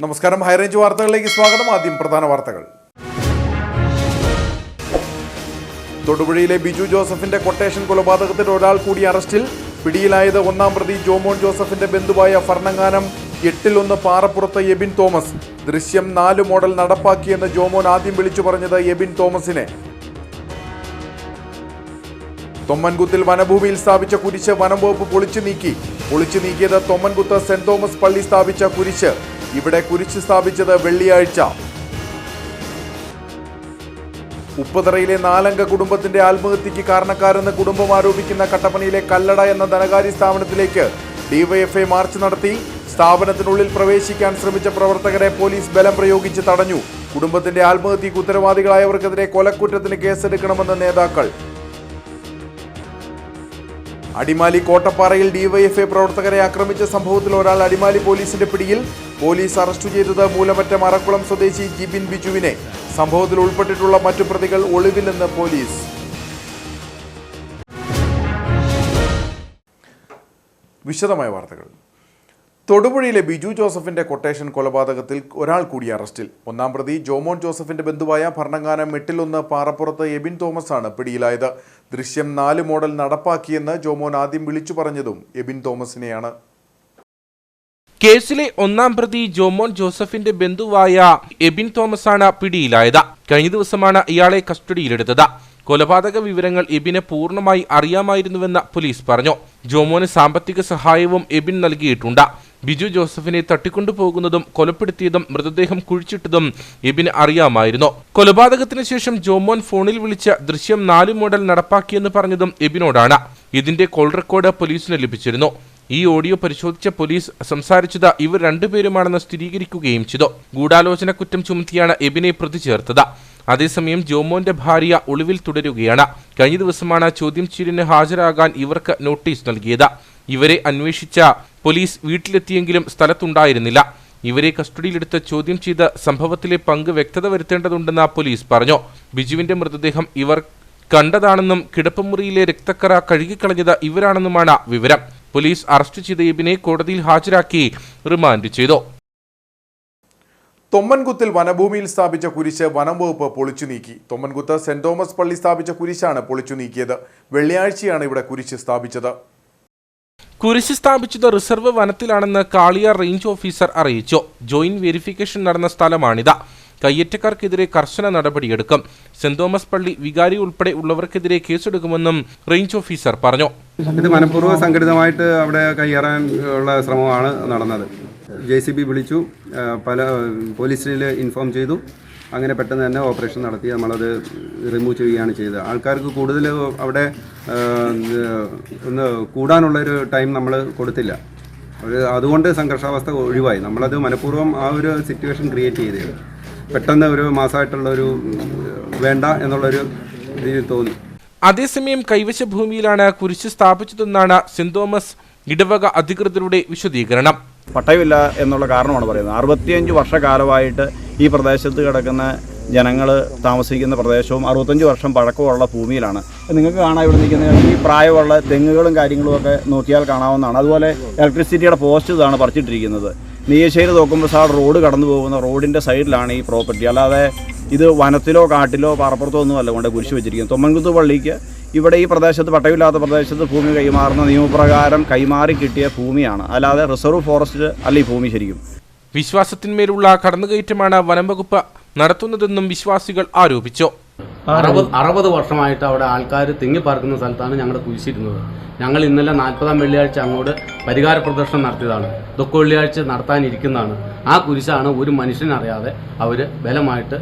നമസ്കാരം, ഹൈറേഞ്ച് വാർത്തകളിലേക്ക് സ്വാഗതം. ആദ്യം പ്രധാന വാർത്തകൾ. തൊടുപുഴയിലെ ബിജു ജോസഫിന്റെ കൊട്ടേഷൻ കൊലപാതകത്തിൽ ഒരാൾ കൂടി അറസ്റ്റിൽ. പിടിയിലായത് ഒന്നാം പ്രതി ജോമോൻ ജോസഫിന്റെ ബന്ധുവായ ഭരണങ്ങാനം 8-1 പാറപ്പുറത്ത് എബിൻ തോമസ്. ദൃശ്യം 4 മോഡൽ നടപ്പാക്കിയെന്ന് ജോമോൻ ആദ്യം വിളിച്ചു പറഞ്ഞത് എബിൻ തോമസിനെ. തൊമ്മൻകുത്തിൽ വനഭൂമിയിൽ സ്ഥാപിച്ച കുരിശ് വനം വകുപ്പ് പൊളിച്ചു നീക്കിയത് തൊമ്മൻകുത്ത് സെന്റ് തോമസ് പള്ളി സ്ഥാപിച്ച കുരിശ്. ഇവിടെ കുരിശ് സ്ഥാപിച്ചത് വെള്ളിയാഴ്ച. ഉപ്പുതറയിലെ 4-അംഗ കുടുംബത്തിന്റെ ആത്മഹത്യക്ക് കാരണക്കാരെന്ന് കുടുംബം ആരോപിക്കുന്ന കട്ടപ്പനയിലെ കല്ലട എന്ന ധനകാര്യ സ്ഥാപനത്തിലേക്ക് ഡിവൈഎഫ്ഐ മാർച്ച് നടത്തി. സ്ഥാപനത്തിനുള്ളിൽ പ്രവേശിക്കാൻ ശ്രമിച്ച പ്രവർത്തകരെ പോലീസ് ബലം പ്രയോഗിച്ച് തടഞ്ഞു. കുടുംബത്തിന്റെ ആത്മഹത്യക്ക് ഉത്തരവാദികളായവർക്കെതിരെ കൊലക്കുറ്റത്തിന് കേസെടുക്കണമെന്ന് നേതാക്കൾ. അടിമാലി കോട്ടപ്പാറയിൽ ഡിവൈഎഫ്ഐ പ്രവർത്തകരെ ആക്രമിച്ച സംഭവത്തിൽ ഒരാൾ അടിമാലി പോലീസിന്റെ പിടിയിൽ. പോലീസ് അറസ്റ്റ് ചെയ്തത് മൂലമറ്റം അറക്കുളം സ്വദേശി ജിബിൻ ബിജുവിനെ. സംഭവത്തിൽ ഉൾപ്പെട്ടിട്ടുള്ള മറ്റു പ്രതികൾ ഒളിവിലെന്ന് പോലീസ്. വിശദമായ വാർത്തകൾ. തൊടുപുഴയിലെ ബിജു ജോസഫിന്റെ കൊട്ടേഷൻ കൊലപാതകത്തിൽ ഒരാൾ കൂടി അറസ്റ്റിൽ. ഒന്നാം പ്രതി ജോമോൻ ജോസഫിന്റെ ബന്ധുവായ ഭരണങ്ങാനം 8-1 പാറപ്പുറത്ത് എബിൻ തോമസ് ആണ് പിടിയിലായത്. ദൃശ്യം 4 മോഡൽ നടപ്പാക്കിയെന്ന് ജോമോൻ ആദ്യം വിളിച്ചു പറഞ്ഞതും എബിൻ തോമസിനെയാണ്. കേസിലെ ഒന്നാം പ്രതി ജോമോൻ ജോസഫിന്റെ ബന്ധുവായ എബിൻ തോമസ് ആണ് പിടിയിലായത്. കഴിഞ്ഞ ദിവസമാണ് ഇയാളെ കസ്റ്റഡിയിലെടുത്തത്. കൊലപാതക വിവരങ്ങൾ എബിന് പൂർണ്ണമായി അറിയാമായിരുന്നുവെന്ന് പോലീസ് പറഞ്ഞു. ജോമോന് സാമ്പത്തിക സഹായവും എബിൻ നൽകിയിട്ടുണ്ട്. ബിജു ജോസഫിനെ തട്ടിക്കൊണ്ടുപോകുന്നതും കൊലപ്പെടുത്തിയതും മൃതദേഹം കുഴിച്ചിട്ടതും എബിന് അറിയാമായിരുന്നു. കൊലപാതകത്തിന് ശേഷം ജോമോൻ ഫോണിൽ വിളിച്ച് ദൃശ്യം 4 മോഡൽ നടപ്പാക്കിയെന്ന് പറഞ്ഞതും എബിനോടാണ്. ഇതിന്റെ കോൾ റെക്കോർഡ് പോലീസിന് ലഭിച്ചിരുന്നു. ഈ ഓഡിയോ പരിശോധിച്ച പോലീസ് സംസാരിച്ചത് ഇവർ രണ്ടുപേരുമാണെന്ന് സ്ഥിരീകരിക്കുകയും ചെയ്തു. ഗൂഢാലോചന കുറ്റം ചുമത്തിയാണ് എബിനെ പ്രതി ചേർത്തത്. അതേസമയം ജോമോന്റെ ഭാര്യ ഒളിവിൽ തുടരുകയാണ്. കഴിഞ്ഞ ദിവസമാണ് ചോദ്യം ചെയ്യലിന് ഹാജരാകാൻ ഇവർക്ക് നോട്ടീസ് നൽകിയത്. ഇവരെ അന്വേഷിച്ച പോലീസ് വീട്ടിലെത്തിയെങ്കിലും സ്ഥലത്തുണ്ടായിരുന്നില്ല. ഇവരെ കസ്റ്റഡിയിലെടുത്ത് ചോദ്യം ചെയ്ത് സംഭവത്തിലെ പങ്ക് വ്യക്തത വരുത്തേണ്ടതുണ്ടെന്ന് പോലീസ് പറഞ്ഞു. ബിജുവിന്റെ മൃതദേഹം ഇവർ കണ്ടതാണെന്നും കിടപ്പുമുറിയിലെ രക്തക്കറ കഴുകിക്കളഞ്ഞത് ഇവരാണെന്നുമാണ് വിവരം. പോലീസ് അറസ്റ്റ് ചെയ്ത എബിനെ കോടതിയിൽ ഹാജരാക്കി റിമാൻഡ് ചെയ്തു. തൊമ്മൻകുത്തിൽ വനഭൂമിയിൽ സ്ഥാപിച്ച കുരിശ് വനം വകുപ്പ് പൊളിച്ചു നീക്കി. തൊമ്മൻകുത്ത് സെന്റ് തോമസ് പള്ളി സ്ഥാപിച്ച കുരിശാണ് പൊളിച്ചു നീക്കിയത്. വെള്ളിയാഴ്ചയാണ് ഇവിടെ കുരിശ് സ്ഥാപിച്ചത്. കുരിശ് സ്ഥാപിച്ചത് റിസർവ് വനത്തിലാണെന്ന് കാളിയാർ റേഞ്ച് ഓഫീസർ അറിയിച്ചു. ജോയിന്റ് വെരിഫിക്കേഷൻ നടന്ന സ്ഥലമാണിത്. കയ്യേറ്റക്കാർക്കെതിരെ കർശന നടപടിയെടുക്കും. സെന്റ് തോമസ് പള്ളി വികാരി ഉൾപ്പെടെ ഉള്ളവർക്കെതിരെ കേസെടുക്കുമെന്നും റേഞ്ച് ഓഫീസർ പറഞ്ഞു. ഇത് മനഃപൂർവ്വം സംഘടിതമായിട്ട് അവിടെ കയ്യേറാൻ ഉള്ള ശ്രമമാണ് നടന്നത്. JCB വിളിച്ചു, പല പോലീസിൽ ഇൻഫോം ചെയ്തു. അങ്ങനെ പെട്ടെന്ന് തന്നെ ഓപ്പറേഷൻ നടത്തി നമ്മളത് റിമൂവ് ചെയ്യുകയാണ് ചെയ്തത്. ആൾക്കാർക്ക് കൂടുതൽ അവിടെ ഒന്ന് കൂടാനുള്ളൊരു ടൈം നമ്മൾ കൊടുത്തില്ല. അതുകൊണ്ട് സംഘർഷാവസ്ഥ ഒഴിവായി. നമ്മളത് മനഃപൂർവ്വം ആ ഒരു സിറ്റുവേഷൻ ക്രിയേറ്റ് ചെയ്തത്. പെട്ടെന്ന് ഒരു മാസമായിട്ടുള്ളൊരു വേണ്ട എന്നുള്ളൊരു രീതിയിൽ തോന്നി. അതേസമയം കൈവശ ഭൂമിയിലാണ് കുരിശ് സ്ഥാപിച്ചതെന്നാണ് സെന്റ് തോമസ് ഇടവക അധികൃതരുടെ വിശദീകരണം. പട്ടയമില്ല എന്നുള്ള കാരണമാണ് പറയുന്നത്. 65 വർഷക്കാലമായിട്ട് ഈ പ്രദേശത്ത് കിടക്കുന്ന ജനങ്ങൾ താമസിക്കുന്ന പ്രദേശവും 65 വർഷം പഴക്കമുള്ള ഭൂമിയിലാണ്. നിങ്ങൾക്ക് കാണാൻ ഇവിടെ നിൽക്കുന്ന ഈ പ്രായമുള്ള തെങ്ങുകളും കാര്യങ്ങളുമൊക്കെ നോക്കിയാൽ കാണാവുന്നതാണ്. അതുപോലെ ഇലക്ട്രിസിറ്റിയുടെ പോസ്റ്റ് ഇതാണ് പറിച്ചിട്ടിരിക്കുന്നത്. നെയ്യശ്ശേരി തോക്കുമ്പസാട് റോഡ് കടന്നു പോകുന്ന റോഡിൻ്റെ സൈഡിലാണ് ഈ പ്രോപ്പർട്ടി. അല്ലാതെ ഇത് വനത്തിലോ കാട്ടിലോ പാറപ്പുറത്തോ ഒന്നുമല്ല കൊണ്ട് കുരിശ് വെച്ചിരിക്കുന്നത്. തൊമ്മൻകുത്ത് പള്ളിക്ക് ഇവിടെ ഈ പ്രദേശത്ത് പട്ടയമില്ലാത്ത പ്രദേശത്ത് ഭൂമി കൈമാറുന്ന നിയമപ്രകാരം കൈമാറി കിട്ടിയ ഭൂമിയാണ്. അല്ലാതെ റിസർവ് ഫോറസ്റ്റ് അല്ല ഈ ഭൂമി ശരിക്കും. വിശ്വാസത്തിന്മേലുള്ള കടന്നുകയറ്റമാണ് വനം വകുപ്പ് നടത്തുന്നതെന്നും വിശ്വാസികൾ ആരോപിച്ചു. 60 വർഷമായിട്ട് അവിടെ ആൾക്കാർ തിങ്ങിപ്പാർക്കുന്ന സ്ഥലത്താണ് ഞങ്ങളുടെ കുരിശിരുന്നത്. ഞങ്ങൾ ഇന്നലെ 40-ാം വെള്ളിയാഴ്ച അങ്ങോട്ട് പരിഹാര പ്രദർശനം നടത്തിയതാണ്. ദുഃഖ വെള്ളിയാഴ്ച നടത്താനിരിക്കുന്നതാണ്. ആ കുരിശാണ് ഒരു മനുഷ്യനറിയാതെ അവർ ബലമായിട്ട്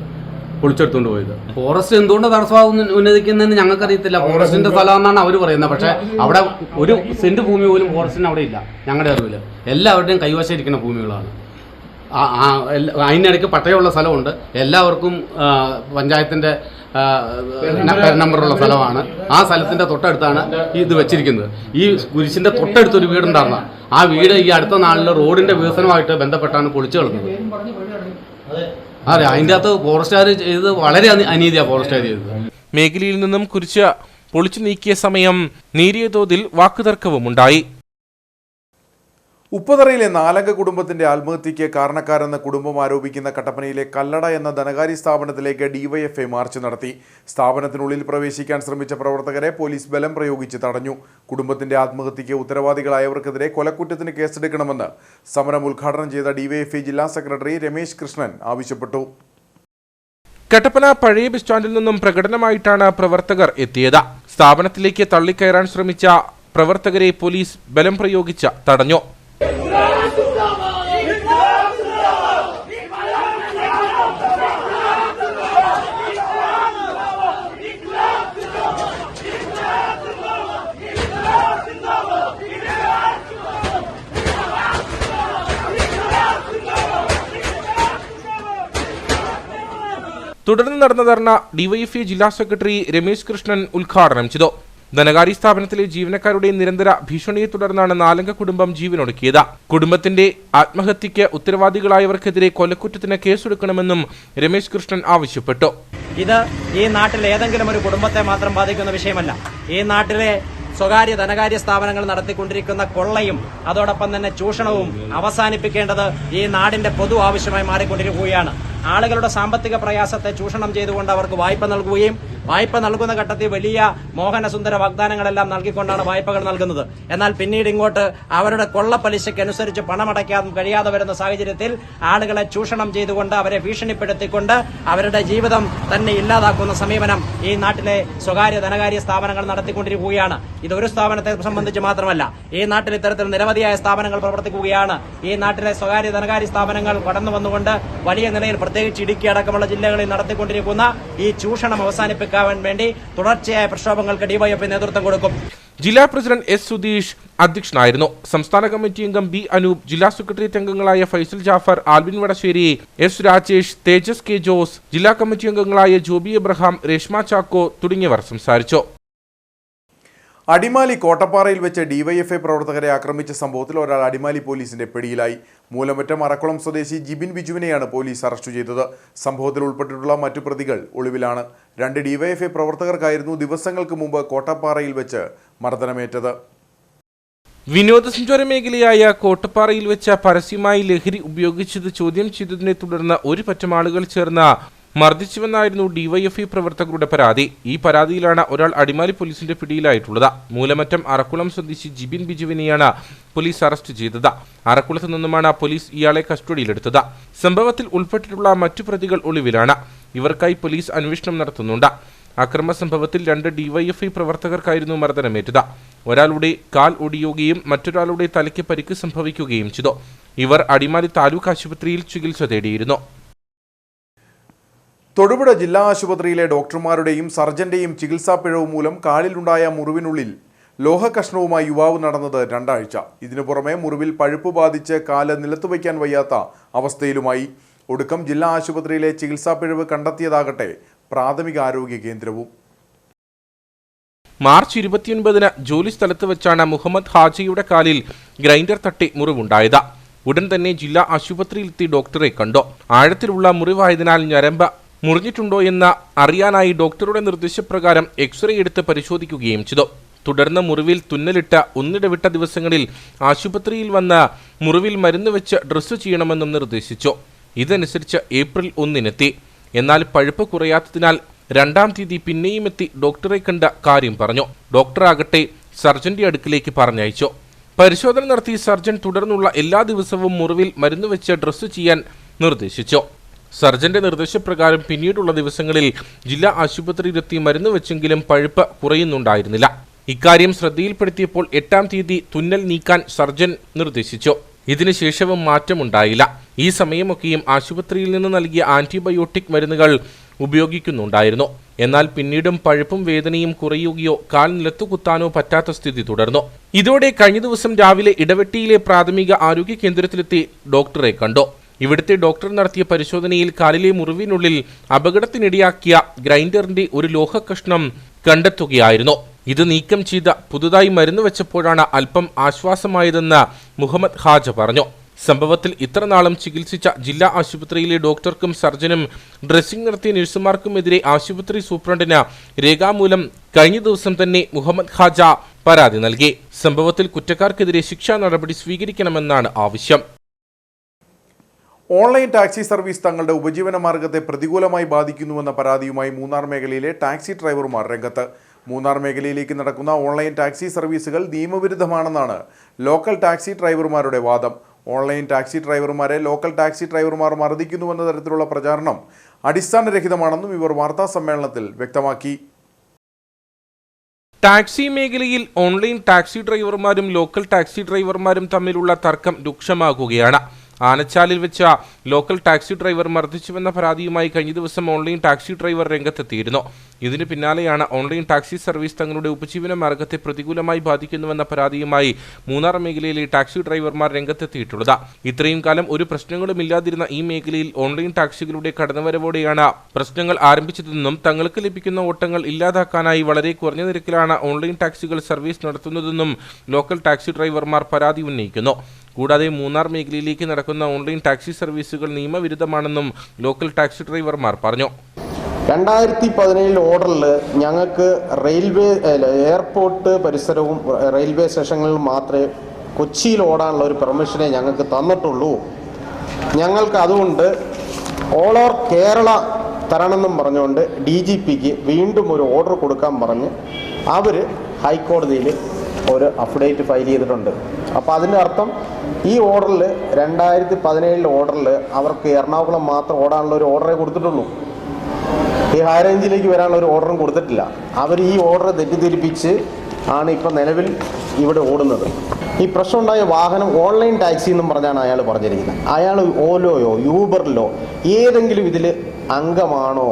പൊളിച്ചെടുത്തുകൊണ്ട് പോയത്. ഫോറസ്റ്റ് എന്തുകൊണ്ട് തടസ്സമാകുന്ന ഉന്നതിക്കുന്നതെന്ന് ഞങ്ങൾക്കറിയത്തില്ല. ഫോറസ്റ്റിന്റെ സ്ഥലമെന്നാണ് അവർ പറയുന്നത്. പക്ഷേ അവിടെ ഒരു സെന്റ് ഭൂമി പോലും ഫോറസ്റ്റിന് അവിടെ ഇല്ല. ഞങ്ങളുടെ അറിവിൽ എല്ലാവരുടെയും കൈവശം ഇരിക്കുന്ന ഭൂമികളാണ്. അതിനിടയ്ക്ക് പട്ടയമുള്ള സ്ഥലമുണ്ട്. എല്ലാവർക്കും പഞ്ചായത്തിൻ്റെ നമ്പറുള്ള സ്ഥലമാണ്. ആ സ്ഥലത്തിൻ്റെ തൊട്ടടുത്താണ് ഇത് വെച്ചിരിക്കുന്നത്. ഈ കുരിശിൻ്റെ തൊട്ടടുത്തൊരു വീടുണ്ടായിരുന്ന ആ വീട് ഈ അടുത്ത നാളിൽ റോഡിൻ്റെ വികസനമായിട്ട് ബന്ധപ്പെട്ടാണ് പൊളിച്ചു കളഞ്ഞത്. അതെ, അതിൻ്റെ അകത്ത് ഫോറസ്റ്റുകാർ ചെയ്തത് വളരെ അനീതിയാണ് ഫോറസ്റ്റുകാർ ചെയ്തത്. മേഖലയിൽ നിന്നും കുരിശ് പൊളിച്ചു നീക്കിയ സമയം നേരിയ തോതിൽ വാക്കുതർക്കവുമുണ്ടായി. ഉപ്പതറയിലെ നാലംഗ കുടുംബത്തിന്റെ ആത്മഹത്യയ്ക്ക് കാരണക്കാരെന്ന് കുടുംബം ആരോപിക്കുന്ന കട്ടപ്പനയിലെ കല്ലട എന്ന ധനകാര്യ സ്ഥാപനത്തിലേക്ക് ഡിവൈഎഫ്ഐ മാർച്ച് നടത്തി. സ്ഥാപനത്തിനുള്ളിൽ പ്രവേശിക്കാൻ ശ്രമിച്ച പ്രവർത്തകരെ പോലീസ് ബലം പ്രയോഗിച്ച് തടഞ്ഞു. കുടുംബത്തിന്റെ ആത്മഹത്യയ്ക്ക് ഉത്തരവാദികളായവർക്കെതിരെ കൊലക്കുറ്റത്തിന് കേസെടുക്കണമെന്ന് സമരം ഉദ്ഘാടനം ചെയ്ത ഡിവൈഎഫ്ഐ ജില്ലാ സെക്രട്ടറി രമേശ് കൃഷ്ണൻ ആവശ്യപ്പെട്ടു. കട്ടപ്പന പഴയ ബസ് സ്റ്റാൻഡിൽ നിന്നും പ്രകടനമായിട്ടാണ് പ്രവർത്തകർ എത്തിയത്. സ്ഥാപനത്തിലേക്ക് തള്ളിക്കയറാൻ ശ്രമിച്ച പ്രവർത്തകരെ പോലീസ് ബലം പ്രയോഗിച്ച് തടഞ്ഞു. തുടർന്ന് നടന്ന ധർണ ഡിവൈഎഫ്ഐ ജില്ലാ സെക്രട്ടറി രമേശ് കൃഷ്ണൻ ഉദ്ഘാടനം ചെയ്തു. ധനകാര്യ സ്ഥാപനത്തിലെ ജീവനക്കാരുടെ നിരന്തര ഭീഷണിയെ തുടർന്നാണ് നാലംഗ കുടുംബം ജീവനൊടുക്കിയത്. കുടുംബത്തിന്റെ ആത്മഹത്യയ്ക്ക് ഉത്തരവാദികളായവർക്കെതിരെ കൊലക്കുറ്റത്തിന് കേസെടുക്കണമെന്നും രമേശ് കൃഷ്ണൻ ആവശ്യപ്പെട്ടു. ഇത് ഈ നാട്ടിലെ ഏതെങ്കിലും ഒരു കുടുംബത്തെ മാത്രം ബാധിക്കുന്ന വിഷയമല്ല. ഈ നാട്ടിലെ സ്വകാര്യ ധനകാര്യ സ്ഥാപനങ്ങൾ നടത്തിക്കൊണ്ടിരിക്കുന്ന കൊള്ളയും അതോടൊപ്പം തന്നെ ചൂഷണവും അവസാനിപ്പിക്കേണ്ടത് ഈ നാടിന്റെ പൊതു ആവശ്യമായി മാറിക്കൊണ്ടിരിക്കുകയാണ്. ആളുകളുടെ സാമ്പത്തിക പ്രയാസത്തെ ചൂഷണം ചെയ്തുകൊണ്ട് അവർക്ക് വായ്പ നൽകുകയും വായ്പ നൽകുന്ന ഘട്ടത്തിൽ വലിയ മോഹനസുന്ദര വാഗ്ദാനങ്ങളെല്ലാം നൽകിക്കൊണ്ടാണ് വായ്പകൾ നൽകുന്നത്. എന്നാൽ പിന്നീട് ഇങ്ങോട്ട് അവരുടെ കൊള്ള പലിശയ്ക്കനുസരിച്ച് പണമടയ്ക്കാൻ കഴിയാതെ വരുന്ന സാഹചര്യത്തിൽ ആളുകളെ ചൂഷണം ചെയ്തുകൊണ്ട് അവരെ ഭീഷണിപ്പെടുത്തിക്കൊണ്ട് അവരുടെ ജീവിതം തന്നെ ഇല്ലാതാക്കുന്ന സമീപനം ഈ നാട്ടിലെ സ്വകാര്യ ധനകാര്യ സ്ഥാപനങ്ങൾ നടത്തിക്കൊണ്ടിരിക്കുകയാണ്. ഇതൊരു സ്ഥാപനത്തെ സംബന്ധിച്ച് മാത്രമല്ല, ഈ നാട്ടിൽ ഇത്തരത്തിൽ നിരവധിയായ സ്ഥാപനങ്ങൾ പ്രവർത്തിക്കുകയാണ്. ഈ നാട്ടിലെ സ്വകാര്യ ധനകാര്യ സ്ഥാപനങ്ങൾ കടന്നു വന്നുകൊണ്ട് വലിയ നിലയിൽ പ്രത്യേകിച്ച് ഇടുക്കി അടക്കമുള്ള ജില്ലകളിൽ നടത്തിക്കൊണ്ടിരിക്കുന്ന ഈ ചൂഷണം അവസാനിപ്പിക്കാൻ വേണ്ടി തുടർച്ചയായ പ്രക്ഷോഭങ്ങൾക്ക് ഡിവൈഎഫ്ഐ നേതൃത്വം കൊടുക്കും. ജില്ലാ പ്രസിഡന്റ് എസ് സുധീഷ് അധ്യക്ഷനായിരുന്നു. സംസ്ഥാന കമ്മിറ്റി അംഗം ബി അനൂപ്, ജില്ലാ സെക്രട്ടേറിയറ്റ് അംഗങ്ങളായ ഫൈസൽ ജാഫർ, ആൽവിൻ വടശ്ശേരി, എസ് രാജേഷ്, തേജസ് കെ ജോസ്, ജില്ലാ കമ്മിറ്റി അംഗങ്ങളായ ജോബി എബ്രഹാം, രേഷ്മ ചാക്കോ തുടങ്ങിയവർ സംസാരിച്ചു. അടിമാലി കോട്ടപ്പാറയിൽ വെച്ച് ഡിവൈഎഫ്ഐ പ്രവർത്തകരെ ആക്രമിച്ച സംഭവത്തിൽ ഒരാൾ അടിമാലി പോലീസിന്റെ പിടിയിലായി. മൂലമറ്റം അറക്കുളം സ്വദേശി ജിബിൻ ബിജുവിനെയാണ് പോലീസ് അറസ്റ്റ് ചെയ്തത്. സംഭവത്തിൽ ഉൾപ്പെട്ടിട്ടുള്ള മറ്റു പ്രതികൾ ഒളിവിലാണ്. 2 ഡിവൈഎഫ്ഐ പ്രവർത്തകർക്കായിരുന്നു ദിവസങ്ങൾക്ക് മുമ്പ് കോട്ടപ്പാറയിൽ വെച്ച് മർദ്ദനമേറ്റത്. വിനോദസഞ്ചാര മേഖലയായ കോട്ടപ്പാറയിൽ വെച്ച് പരസ്യമായി ലഹരി ഉപയോഗിച്ചത് ചോദ്യം ചെയ്തതിനെ തുടർന്ന് ഒരു പറ്റം ആളുകൾ ചേർന്ന് മർദ്ദിച്ചുവെന്നായിരുന്നു ഡിവൈഎഫ്ഐ പ്രവർത്തകരുടെ പരാതി. ഈ പരാതിയിലാണ് ഒരാൾ അടിമാലി പോലീസിന്റെ പിടിയിലായിട്ടുള്ളത്. മൂലമറ്റം അറക്കുളം സ്വദേശി ജിബിൻ ബിജുവിനെയാണ് പോലീസ് അറസ്റ്റ് ചെയ്തത്. അറക്കുളത്ത് നിന്നുമാണ് പോലീസ് ഇയാളെ കസ്റ്റഡിയിലെടുത്തത്. സംഭവത്തിൽ ഉൾപ്പെട്ടിട്ടുള്ള മറ്റു പ്രതികൾ ഒളിവിലാണ്. ഇവർക്കായി പോലീസ് അന്വേഷണം നടത്തുന്നുണ്ട്. അക്രമ സംഭവത്തിൽ 2 ഡിവൈഎഫ്ഐ പ്രവർത്തകർക്കായിരുന്നു മർദ്ദനമേറ്റത്. ഒരാളുടെ കാൽ ഒടിയുകയും മറ്റൊരാളുടെ തലയ്ക്ക് പരിക്ക് സംഭവിക്കുകയും ചെയ്തു. ഇവർ അടിമാലി താലൂക്ക് ആശുപത്രിയിൽ ചികിത്സ തേടിയിരുന്നു. തൊടുപുഴ ജില്ലാ ആശുപത്രിയിലെ ഡോക്ടർമാരുടെയും സർജന്റെയും ചികിത്സാ പിഴവ് മൂലം കാലിലുണ്ടായ മുറിവിനുള്ളിൽ ലോഹകഷ്ണവുമായി യുവാവ് നടന്നത് 2 ആഴ്ച. ഇതിനു പുറമെ മുറിവിൽ പഴുപ്പ് ബാധിച്ച് കാല് നിലത്തുവയ്ക്കാൻ വയ്യാത്ത അവസ്ഥയിലുമായി. ഒടുക്കം ജില്ലാ ആശുപത്രിയിലെ ചികിത്സാ പിഴവ് കണ്ടെത്തിയതാകട്ടെ പ്രാഥമിക ആരോഗ്യ കേന്ദ്രവും. മാർച്ച് 29-ന് ജോലി സ്ഥലത്ത് വെച്ചാണ് മുഹമ്മദ് ഹാജിയുടെ കാലിൽ ഗ്രൈൻഡർ തട്ടി മുറിവുണ്ടായത്. ഉടൻ തന്നെ ജില്ലാ ആശുപത്രിയിലെത്തി ഡോക്ടറെ കണ്ടു. ആഴത്തിലുള്ള മുറിവായതിനാൽ ഞരമ്പ് മുറിഞ്ഞിട്ടുണ്ടോ എന്ന് അറിയാനായി ഡോക്ടറുടെ നിർദ്ദേശപ്രകാരം എക്സ്റേ എടുത്ത് പരിശോധിക്കുകയും ചെയ്തു. തുടർന്ന് മുറിവിൽ തുന്നലിട്ട് ഒന്നിടവിട്ട ദിവസങ്ങളിൽ ആശുപത്രിയിൽ വന്ന് മുറിവിൽ മരുന്ന് വെച്ച് ഡ്രസ്സ് ചെയ്യണമെന്നും നിർദ്ദേശിച്ചു. ഇതനുസരിച്ച് ഏപ്രിൽ 1-നെത്തി. എന്നാൽ പഴുപ്പ് കുറയാത്തതിനാൽ 2-ാം തീയതി പിന്നെയും എത്തി ഡോക്ടറെ കണ്ട കാര്യം പറഞ്ഞു. ഡോക്ടറാകട്ടെ സർജന്റെ അടുക്കിലേക്ക് പറഞ്ഞയച്ചു. പരിശോധന നടത്തി സർജൻ തുടർന്നുള്ള എല്ലാ ദിവസവും മുറിവിൽ മരുന്ന് വെച്ച് ഡ്രസ്സ് ചെയ്യാൻ നിർദ്ദേശിച്ചു. സർജന്റെ നിർദ്ദേശപ്രകാരം പിന്നീടുള്ള ദിവസങ്ങളിൽ ജില്ലാ ആശുപത്രിയിലെത്തി മരുന്ന് വെച്ചെങ്കിലും പഴുപ്പ് കുറയുന്നുണ്ടായിരുന്നില്ല. ഇക്കാര്യം ശ്രദ്ധയിൽപ്പെടുത്തിയപ്പോൾ 8-ാം തീയതി തുന്നൽ നീക്കാൻ സർജൻ നിർദ്ദേശിച്ചു. ഇതിനുശേഷവും മാറ്റമുണ്ടായില്ല. ഈ സമയമൊക്കെയും ആശുപത്രിയിൽ നിന്ന് നൽകിയ ആന്റിബയോട്ടിക് മരുന്നുകൾ ഉപയോഗിക്കുന്നുണ്ടായിരുന്നു. എന്നാൽ പിന്നീടും പഴുപ്പും വേദനയും കുറയുകയോ കാൽ നിലത്തു കുത്താനോ പറ്റാത്ത സ്ഥിതി തുടർന്നു. ഇതോടെ കഴിഞ്ഞ ദിവസം രാവിലെ ഇടവെട്ടിയിലെ പ്രാഥമിക ആരോഗ്യ കേന്ദ്രത്തിലെത്തി ഡോക്ടറെ കണ്ടു. ഇവിടുത്തെ ഡോക്ടർ നടത്തിയ പരിശോധനയിൽ കാലിലെ മുറിവിനുള്ളിൽ അപകടത്തിനിടയാക്കിയ ഗ്രൈൻഡറിന്റെ ഒരു ലോഹകഷ്ണം കണ്ടെത്തുകയായിരുന്നു. ഇത് നീക്കം ചെയ്ത് പുതുതായി മരുന്ന് വെച്ചപ്പോഴാണ് അല്പം ആശ്വാസമായതെന്ന് മുഹമ്മദ് ഹാജ പറഞ്ഞു. സംഭവത്തിൽ ഇത്രനാളും ചികിത്സിച്ച ജില്ലാ ആശുപത്രിയിലെ ഡോക്ടർക്കും സർജനും ഡ്രസ്സിംഗ് നടത്തിയ നഴ്സുമാർക്കുമെതിരെ ആശുപത്രി സൂപ്രണ്ടിന് രേഖാമൂലം കഴിഞ്ഞ ദിവസം തന്നെ മുഹമ്മദ് ഹാജ പരാതി നൽകി. സംഭവത്തിൽ കുറ്റക്കാർക്കെതിരെ ശിക്ഷാ നടപടി സ്വീകരിക്കണമെന്നാണ് ആവശ്യം. ഓൺലൈൻ ടാക്സി സർവീസ് തങ്ങളുടെ ഉപജീവന മാർഗത്തെ പ്രതികൂലമായി ബാധിക്കുന്നുവെന്ന പരാതിയുമായി മൂന്നാർ മേഖലയിലെ ടാക്സി ഡ്രൈവർമാർ രംഗത്ത്. മൂന്നാർ മേഖലയിലേക്ക് നടക്കുന്ന ഓൺലൈൻ ടാക്സി സർവീസുകൾ നിയമവിരുദ്ധമാണെന്നാണ് ലോക്കൽ ടാക്സി ഡ്രൈവർമാരുടെ വാദം. ഓൺലൈൻ ടാക്സി ഡ്രൈവർമാരെ ലോക്കൽ ടാക്സി ഡ്രൈവർമാർ മർദ്ദിക്കുന്നുവെന്ന തരത്തിലുള്ള പ്രചാരണം അടിസ്ഥാനരഹിതമാണെന്നും ഇവർ വാർത്താസമ്മേളനത്തിൽ വ്യക്തമാക്കി. ടാക്സി മേഖലയിൽ ഓൺലൈൻ ടാക്സി ഡ്രൈവർമാരും ലോക്കൽ ടാക്സി ഡ്രൈവർമാരും തമ്മിലുള്ള തർക്കം രൂക്ഷമാകുകയാണ്. ആനച്ചാലിൽ വെച്ച ലോക്കൽ ടാക്സി ഡ്രൈവർ മർദ്ദിച്ചുവെന്ന പരാതിയുമായി കഴിഞ്ഞ ദിവസം ഓൺലൈൻ ടാക്സി ഡ്രൈവർ രംഗത്തെത്തിയിരുന്നു. ഇതിന് പിന്നാലെയാണ് ഓൺലൈൻ ടാക്സി സർവീസ് തങ്ങളുടെ ഉപജീവന മാർഗത്തെ പ്രതികൂലമായി ബാധിക്കുന്നുവെന്ന പരാതിയുമായി മൂന്നാർ മേഖലയിലെ ടാക്സി ഡ്രൈവർമാർ രംഗത്തെത്തിയിട്ടുള്ളത്. ഇത്രയും കാലം ഒരു പ്രശ്നങ്ങളുമില്ലാതിരുന്ന ഈ മേഖലയിൽ ഓൺലൈൻ ടാക്സികളുടെ കടന്നുവരവോടെയാണ് പ്രശ്നങ്ങൾ ആരംഭിച്ചതെന്നും തങ്ങൾക്ക് ലഭിക്കുന്ന ഓട്ടങ്ങൾ ഇല്ലാതാക്കാനായി വളരെ കുറഞ്ഞ നിരക്കിലാണ് ഓൺലൈൻ ടാക്സികൾ സർവീസ് നടത്തുന്നതെന്നും ലോക്കൽ ടാക്സി ഡ്രൈവർമാർ പരാതി ഉന്നയിക്കുന്നു. കൂടാതെ മൂന്നാർ മേഖലയിലേക്ക് നടക്കുന്ന ഓൺലൈൻ ടാക്സി സർവീസുകൾ നിയമവിരുദ്ധമാണെന്നും ലോക്കൽ ടാക്സി ഡ്രൈവർമാർ പറഞ്ഞു. 2017 ഓർഡറിൽ ഞങ്ങൾക്ക് എയർപോർട്ട് പരിസരവും റെയിൽവേ സ്റ്റേഷനുകളിൽ മാത്രമേ കൊച്ചിയിൽ ഓടാനുള്ള ഒരു പെർമിഷനെ ഞങ്ങൾക്ക് തന്നിട്ടുള്ളൂ. ഞങ്ങൾക്ക് അതുകൊണ്ട് ഓൾ ഓവർ കേരള തരണമെന്നും പറഞ്ഞുകൊണ്ട് DGPക്ക് വീണ്ടും ഒരു ഓർഡർ കൊടുക്കാൻ പറഞ്ഞ് അവർ ഹൈക്കോടതിയിൽ ഒരു അഫിഡേവിറ്റ് ഫയൽ ചെയ്തിട്ടുണ്ട്. അപ്പോൾ അതിൻ്റെ അർത്ഥം ഈ ഓർഡറിൽ 2017 ഓർഡറിൽ അവർക്ക് എറണാകുളം മാത്രം ഓടാനുള്ള ഒരു ഓർഡറേ കൊടുത്തിട്ടുള്ളൂ. ഈ ഹൈ റേഞ്ചിലേക്ക് വരാനുള്ള ഒരു ഓർഡറും കൊടുത്തിട്ടില്ല. അവർ ഈ ഓർഡർ തെറ്റിദ്ധരിപ്പിച്ച് ആണ് ഇപ്പോൾ നിലവിൽ ഇവിടെ ഓടുന്നത്. ഈ പ്രശ്നമുണ്ടായ വാഹനം ഓൺലൈൻ ടാക്സി എന്നും പറഞ്ഞാണ് അയാൾ പറഞ്ഞിരിക്കുന്നത്. അയാൾ ഓലോയോ യൂബറിലോ ഏതെങ്കിലും ഇതിൽ അംഗമാണോ,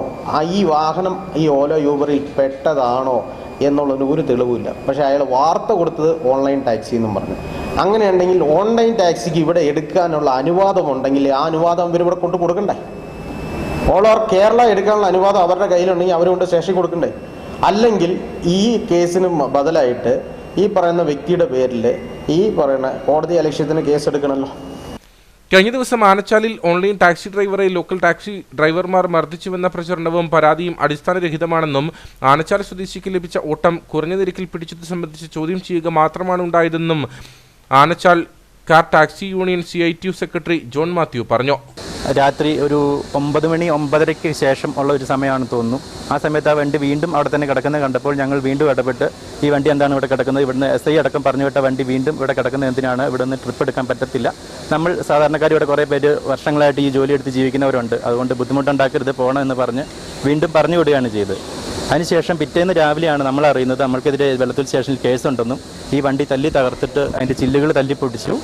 ഈ വാഹനം ഈ ഓലോ യൂബറിൽ പെട്ടതാണോ എന്നുള്ളതിന് ഒരു തെളിവില്ല. പക്ഷേ അയാൾ വാർത്ത കൊടുത്തത് ഓൺലൈൻ ടാക്സി എന്നും പറഞ്ഞു. അങ്ങനെയുണ്ടെങ്കിൽ ഓൺലൈൻ ടാക്സിക്ക് ഇവിടെ എടുക്കാനുള്ള അനുവാദമുണ്ടെങ്കിൽ ആ അനുവാദം അവർ ഇവിടെ കൊണ്ട് കൊടുക്കണ്ടേ? ഓൾ ഓവർ കേരള എടുക്കാനുള്ള അനുവാദം അവരുടെ കയ്യിലുണ്ടെങ്കിൽ അവരുകൊണ്ട് സ്റ്റേഷനിൽ കൊടുക്കണ്ടേ? അല്ലെങ്കിൽ ഈ കേസിന് ബദലായിട്ട് ഈ പറയുന്ന വ്യക്തിയുടെ പേരിൽ ഈ പറയുന്ന കോടതി അലക്ഷ്യത്തിന് കേസ് എടുക്കണമല്ലോ. കഴിഞ്ഞ ദിവസം ആനച്ചാലിൽ ഓൺലൈൻ ടാക്സി ഡ്രൈവറെ ലോക്കൽ ടാക്സി ഡ്രൈവർമാർ മർദ്ദിച്ചുവെന്ന പ്രചരണവും പരാതിയും അടിസ്ഥാനരഹിതമാണെന്നും ആനച്ചാൽ സ്വദേശിക്ക് ലഭിച്ച ഓട്ടം കുറഞ്ഞ നിരക്കിൽ പിടിച്ചത് സംബന്ധിച്ച് ചോദ്യം ചെയ്യുക മാത്രമാണ് ഉണ്ടായതെന്നും Anachal car taxi union CITU secretary John Mathew പറഞ്ഞു. രാത്രി ഒരു 9 മണി 9:30-ക്ക് ശേഷം ഉള്ള ഒരു സമയമാണെന്ന് തോന്നുന്നു. ആ സമയത്ത് ആ വണ്ടി വീണ്ടും അവിടെ തന്നെ കിടക്കുന്നത് കണ്ടപ്പോൾ ഞങ്ങൾ വീണ്ടും ഇടപെട്ട് ഈ വണ്ടി എന്താണ് ഇവിടെ കിടക്കുന്നത്, ഇവിടുന്ന് SI അടക്കം പറഞ്ഞു വിട്ട വണ്ടി വീണ്ടും ഇവിടെ കിടക്കുന്നത് എന്തിനാണ്, ഇവിടെ നിന്ന് ട്രിപ്പ് എടുക്കാൻ പറ്റത്തില്ല, നമ്മൾ സാധാരണക്കാർ ഇവിടെ കുറേ പേര് വർഷങ്ങളായിട്ട് ഈ ജോലി എടുത്ത് ജീവിക്കുന്നവരുണ്ട്, അതുകൊണ്ട് ബുദ്ധിമുട്ടുണ്ടാക്കരുത് പോകണമെന്ന് പറഞ്ഞ് വീണ്ടും പറഞ്ഞു വിടുകയാണ് ചെയ്തത്. അതിനുശേഷം പിറ്റേന്ന് രാവിലെയാണ് നമ്മൾ അറിയുന്നത് നമ്മൾക്കെതിരെ വെള്ളത്തൂർ സ്റ്റേഷനിൽ കേസുണ്ടെന്നും ഈ വണ്ടി തല്ലി തകർത്തിട്ട് അതിൻ്റെ ചില്ലുകൾ തല്ലി പൊട്ടിച്ചു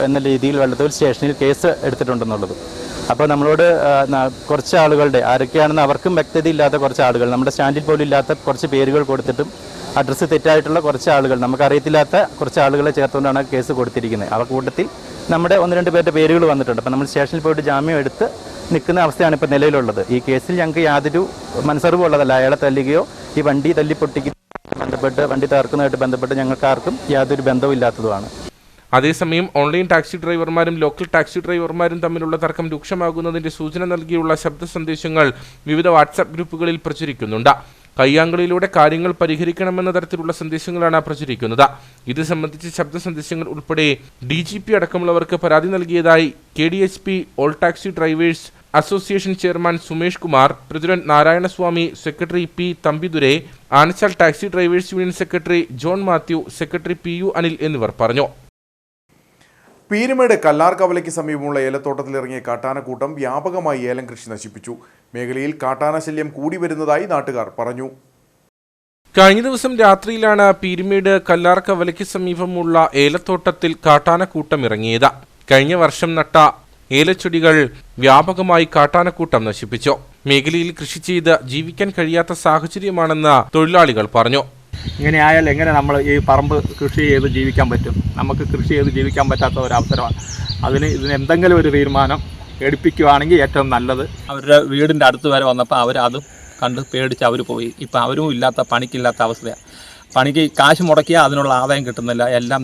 എന്ന രീതിയിൽ വെള്ളത്തൂർ സ്റ്റേഷനിൽ കേസ് എടുത്തിട്ടുണ്ടെന്നുള്ളത്. അപ്പോൾ നമ്മളോട് കുറച്ച് ആളുകളുടെ ആരൊക്കെയാണെന്ന് അവർക്കും വ്യക്തതയില്ലാത്ത കുറച്ച് ആളുകൾ, നമ്മുടെ സ്റ്റാൻഡിൽ പോലും ഇല്ലാത്ത കുറച്ച് പേരുകൾ കൊടുത്തിട്ടും അഡ്രസ്സ് തെറ്റായിട്ടുള്ള കുറച്ച് ആളുകൾ, നമുക്കറിയത്തില്ലാത്ത കുറച്ച് ആളുകളെ ചേർത്തുകൊണ്ടാണ് കേസ് കൊടുത്തിരിക്കുന്നത്. ആ കൂട്ടത്തിൽ നമ്മുടെ 1-2 പേരുടെ പേരുകൾ വന്നിട്ടുണ്ട്. അപ്പോൾ നമ്മൾ സ്റ്റേഷനിൽ പോയിട്ട് ജാമ്യം എടുത്ത് നിൽക്കുന്ന അവസ്ഥയാണ് ഇപ്പോൾ നിലവിലുള്ളത്. ഈ കേസിൽ ഞങ്ങൾക്ക് യാതൊരു മനസ്സറിവും ഉള്ളതല്ല. അയാളെ തല്ലുകയോ ഈ വണ്ടി തല്ലിപ്പൊട്ടിക്കുന്നതുമായിട്ട് ബന്ധപ്പെട്ട് വണ്ടി തകർക്കുന്നതായിട്ട് ബന്ധപ്പെട്ട് ഞങ്ങൾക്കാർക്കും യാതൊരു ബന്ധവും ഇല്ലാത്തതുമാണ്. അതേസമയം ഓൺലൈൻ ടാക്സി ഡ്രൈവർമാരും ലോക്കൽ ടാക്സി ഡ്രൈവർമാരും തമ്മിലുള്ള തർക്കം രൂക്ഷമാകുന്നതിന്റെ സൂചന നൽകിയുള്ള ശബ്ദ സന്ദേശങ്ങൾ വിവിധ വാട്സാപ്പ് ഗ്രൂപ്പുകളിൽ പ്രചരിക്കുന്നുണ്ട്. കയ്യാങ്കളിയിലൂടെ കാര്യങ്ങൾ പരിഹരിക്കണമെന്ന തരത്തിലുള്ള സന്ദേശങ്ങളാണ് പ്രചരിക്കുന്നത്. ഇത് സംബന്ധിച്ച് ശബ്ദ സന്ദേശങ്ങൾ ഉൾപ്പെടെ DGP അടക്കമുള്ളവർക്ക് പരാതി നൽകിയതായി KDHP all taxi drivers association chairman Sumesh Kumar, president Narayanaswamy, secretary P Thambidurai, Anachal taxi drivers union secretary John Mathew, secretary PU Anil എന്നിവർ പറഞ്ഞു. പീരുമേട് കല്ലാർ കവലയ്ക്ക് സമീപമുള്ള ഏലത്തോട്ടത്തിലിറങ്ങിയ കാട്ടാനക്കൂട്ടം വ്യാപകമായി ഏലം കൃഷി നശിപ്പിച്ചു. മേഖലയിൽ കാട്ടാന ശല്യം കൂടി വരുന്നതായി നാട്ടുകാർ പറഞ്ഞു. കഴിഞ്ഞ ദിവസം രാത്രിയിലാണ് പീരുമേട് കല്ലാർ കവലയ്ക്ക് സമീപമുള്ള ഏലത്തോട്ടത്തിൽ കാട്ടാനക്കൂട്ടം ഇറങ്ങിയത്. കഴിഞ്ഞ വർഷം നട്ട ഏലച്ചെടികൾ വ്യാപകമായി കാട്ടാനക്കൂട്ടം നശിപ്പിച്ചു. മേഖലയിൽ കൃഷി ചെയ്ത് ജീവിക്കാൻ കഴിയാത്ത സാഹചര്യമാണെന്ന് തൊഴിലാളികൾ പറഞ്ഞു. ഇങ്ങനെ ആയാൽ എങ്ങനെ നമ്മൾ ഈ പറമ്പ് കൃഷി ചെയ്ത് ജീവിക്കാൻ പറ്റും? നമുക്ക് കൃഷി ചെയ്ത് ജീവിക്കാൻ പറ്റാത്ത ഒരവസരമാണ്. ഇതിന് എന്തെങ്കിലും ഒരു തീരുമാനം എടുപ്പിക്കുകയാണെങ്കിൽ ഏറ്റവും നല്ലത്. അവരുടെ വീടിൻ്റെ അടുത്ത് വരെ വന്നപ്പോൾ അവരതും കണ്ട് പേടിച്ച് അവർ പോയി. ഇപ്പം അവരും ഇല്ലാത്ത പണിക്കില്ലാത്ത അവസ്ഥയാണ്. പണിക്ക് കാശ് മുടക്കിയാൽ അതിനുള്ള ആദായം കിട്ടുന്നില്ല. എല്ലാം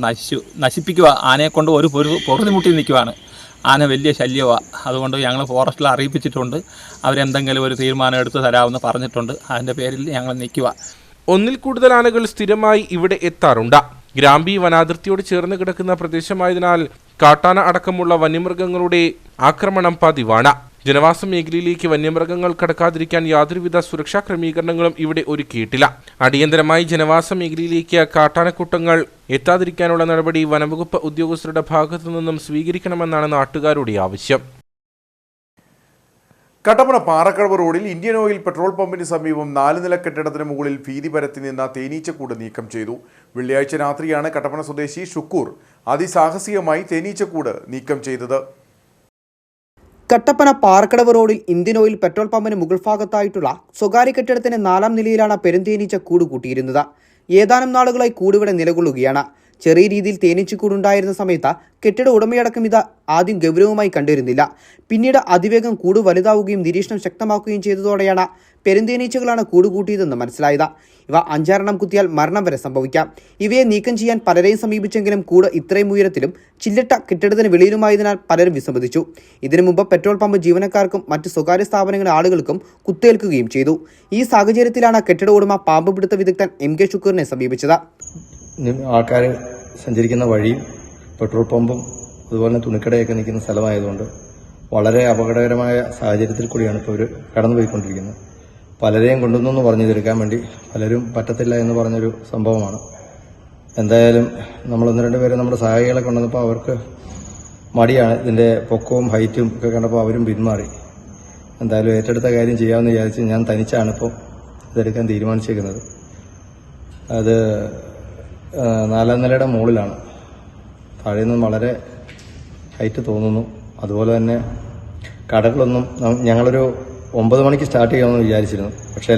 നശിപ്പിക്കുക. ആനയെക്കൊണ്ട് ഒരു പൊറുതിമുട്ടി നിൽക്കുവാണ്. ആന വലിയ ശല്യമാണ്. അതുകൊണ്ട് ഞങ്ങൾ ഫോറസ്റ്റിൽ അറിയിപ്പിച്ചിട്ടുണ്ട്. അവരെന്തെങ്കിലും ഒരു തീരുമാനം എടുത്ത് തരാമെന്ന് പറഞ്ഞിട്ടുണ്ട്. അതിൻ്റെ പേരിൽ ഞങ്ങൾ നിൽക്കുക. ഒന്നിൽ കൂടുതൽ ആനകൾ സ്ഥിരമായി ഇവിടെ എത്താറുണ്ട്. ഗ്രാമ്പി വനാതിർത്തിയോട് ചേർന്ന് കിടക്കുന്ന പ്രദേശമായതിനാൽ കാട്ടാന അടക്കമുള്ള വന്യമൃഗങ്ങളുടെ ആക്രമണം പതിവാണ്. ജനവാസ മേഖലയിലേക്ക് വന്യമൃഗങ്ങൾ കടക്കാതിരിക്കാൻ യാതൊരുവിധ സുരക്ഷാ ക്രമീകരണങ്ങളും ഇവിടെ ഒരുക്കിയിട്ടില്ല. അടിയന്തരമായി ജനവാസ മേഖലയിലേക്ക് കാട്ടാനക്കൂട്ടങ്ങൾ എത്താതിരിക്കാനുള്ള നടപടി വനംവകുപ്പ് ഉദ്യോഗസ്ഥരുടെ ഭാഗത്തു നിന്നും സ്വീകരിക്കണമെന്നാണ് നാട്ടുകാരുടെ ആവശ്യം. കട്ടപ്പന പാറക്കടവ് റോഡിൽ ഇന്ത്യൻ ഓയിൽ പെട്രോൾ പമ്പിന് സമീപം 4 നില കെട്ടിടത്തിന് മുകളിൽ ഭീതി പരത്തി നിന്ന തേനീച്ചക്കൂട് നീക്കം ചെയ്തു. വെള്ളിയാഴ്ച രാത്രിയാണ് കട്ടപ്പന സ്വദേശി ഷുക്കൂർ അതിസാഹസികമായി തേനീച്ചക്കൂട് നീക്കം ചെയ്തത്. കട്ടപ്പന പാറക്കടവ് റോഡിൽ ഇന്ത്യൻ ഓയിൽ പെട്രോൾ പമ്പിന് മുകൾ ഭാഗത്തായിട്ടുള്ള സ്വകാര്യ കെട്ടിടത്തിന്റെ 4ാം നിലയിലാണ് പെരുന്തേനീച്ച കൂട് കൂട്ടിയിരുന്നത്. ഏതാനും നാളുകളായി കൂടിവിടെ നിലകൊള്ളുകയാണ്. ചെറിയ രീതിയിൽ തേനീച്ചക്കൂടുണ്ടായിരുന്ന സമയത്ത് കെട്ടിട ഉടമയടക്കം ഇത് ആദ്യം ഗൗരവമായി കണ്ടിരുന്നില്ല. പിന്നീട് അതിവേഗം കൂട് വലുതാവുകയും നിരീക്ഷണം ശക്തമാക്കുകയും ചെയ്തതോടെയാണ് പെരുന്തേനീച്ചകളാണ് കൂട് കൂട്ടിയതെന്ന് മനസ്സിലായത്. ഇവ 5 കുത്തിയാൽ മരണം വരെ സംഭവിക്കാം. ഇവയെ നീക്കം ചെയ്യാൻ പലരെയും സമീപിച്ചെങ്കിലും കൂട് ഇത്രയും ഉയരത്തിലും ചില്ലിട്ട കെട്ടിടത്തിന് വെളിയിലുമായതിനാൽ പലരും വിസമ്മതിച്ചു. ഇതിനു മുമ്പ് പെട്രോൾ പമ്പ് ജീവനക്കാർക്കും മറ്റ് സ്വകാര്യ സ്ഥാപനങ്ങളിലെ ആളുകൾക്കും കുത്തേൽക്കുകയും ചെയ്തു. ഈ സാഹചര്യത്തിലാണ് കെട്ടിട ഉടമ പാമ്പ് പിടുത്ത വിദഗ്ധൻ MK ഷുക്കൂറിനെ സമീപിച്ചത്. ആൾക്കാർ സഞ്ചരിക്കുന്ന വഴിയും പെട്രോൾ പമ്പും അതുപോലെ തന്നെ തുണിക്കടയൊക്കെ നിൽക്കുന്ന സ്ഥലമായതുകൊണ്ട് വളരെ അപകടകരമായ സാഹചര്യത്തിൽ കൂടിയാണ് ഇപ്പോൾ ഇവർ കടന്നുപോയിക്കൊണ്ടിരിക്കുന്നത്. പലരെയും കൊണ്ടുവന്നു പറഞ്ഞു തീർക്കാൻ വേണ്ടി പലരും പറ്റത്തില്ല എന്ന് പറഞ്ഞൊരു സംഭവമാണ്. എന്തായാലും നമ്മൾ 1-2 പേരെ നമ്മുടെ സഹായികളെ കൊണ്ടുവന്നപ്പോൾ അവർക്ക് മടിയാണ്. ഇതിൻ്റെ പൊക്കവും ഹൈറ്റും ഒക്കെ കണ്ടപ്പോൾ അവരും പിന്മാറി. എന്തായാലും ഏറ്റെടുത്ത കാര്യം ചെയ്യാമെന്ന് വിചാരിച്ച് ഞാൻ തനിച്ചാണ് ഇപ്പോൾ ഇതെടുക്കാൻ തീരുമാനിച്ചേക്കുന്നത്. അത് 4ാം നിലയുടെ മുകളിലാണ്. താഴെ നിന്നും വളരെ ഹൈറ്റ് തോന്നുന്നു. അതുപോലെ തന്നെ കടകളൊന്നും ഞങ്ങളൊരു 9 മണിക്ക് സ്റ്റാർട്ട് ചെയ്യാമെന്ന് വിചാരിച്ചിരുന്നു. പക്ഷേ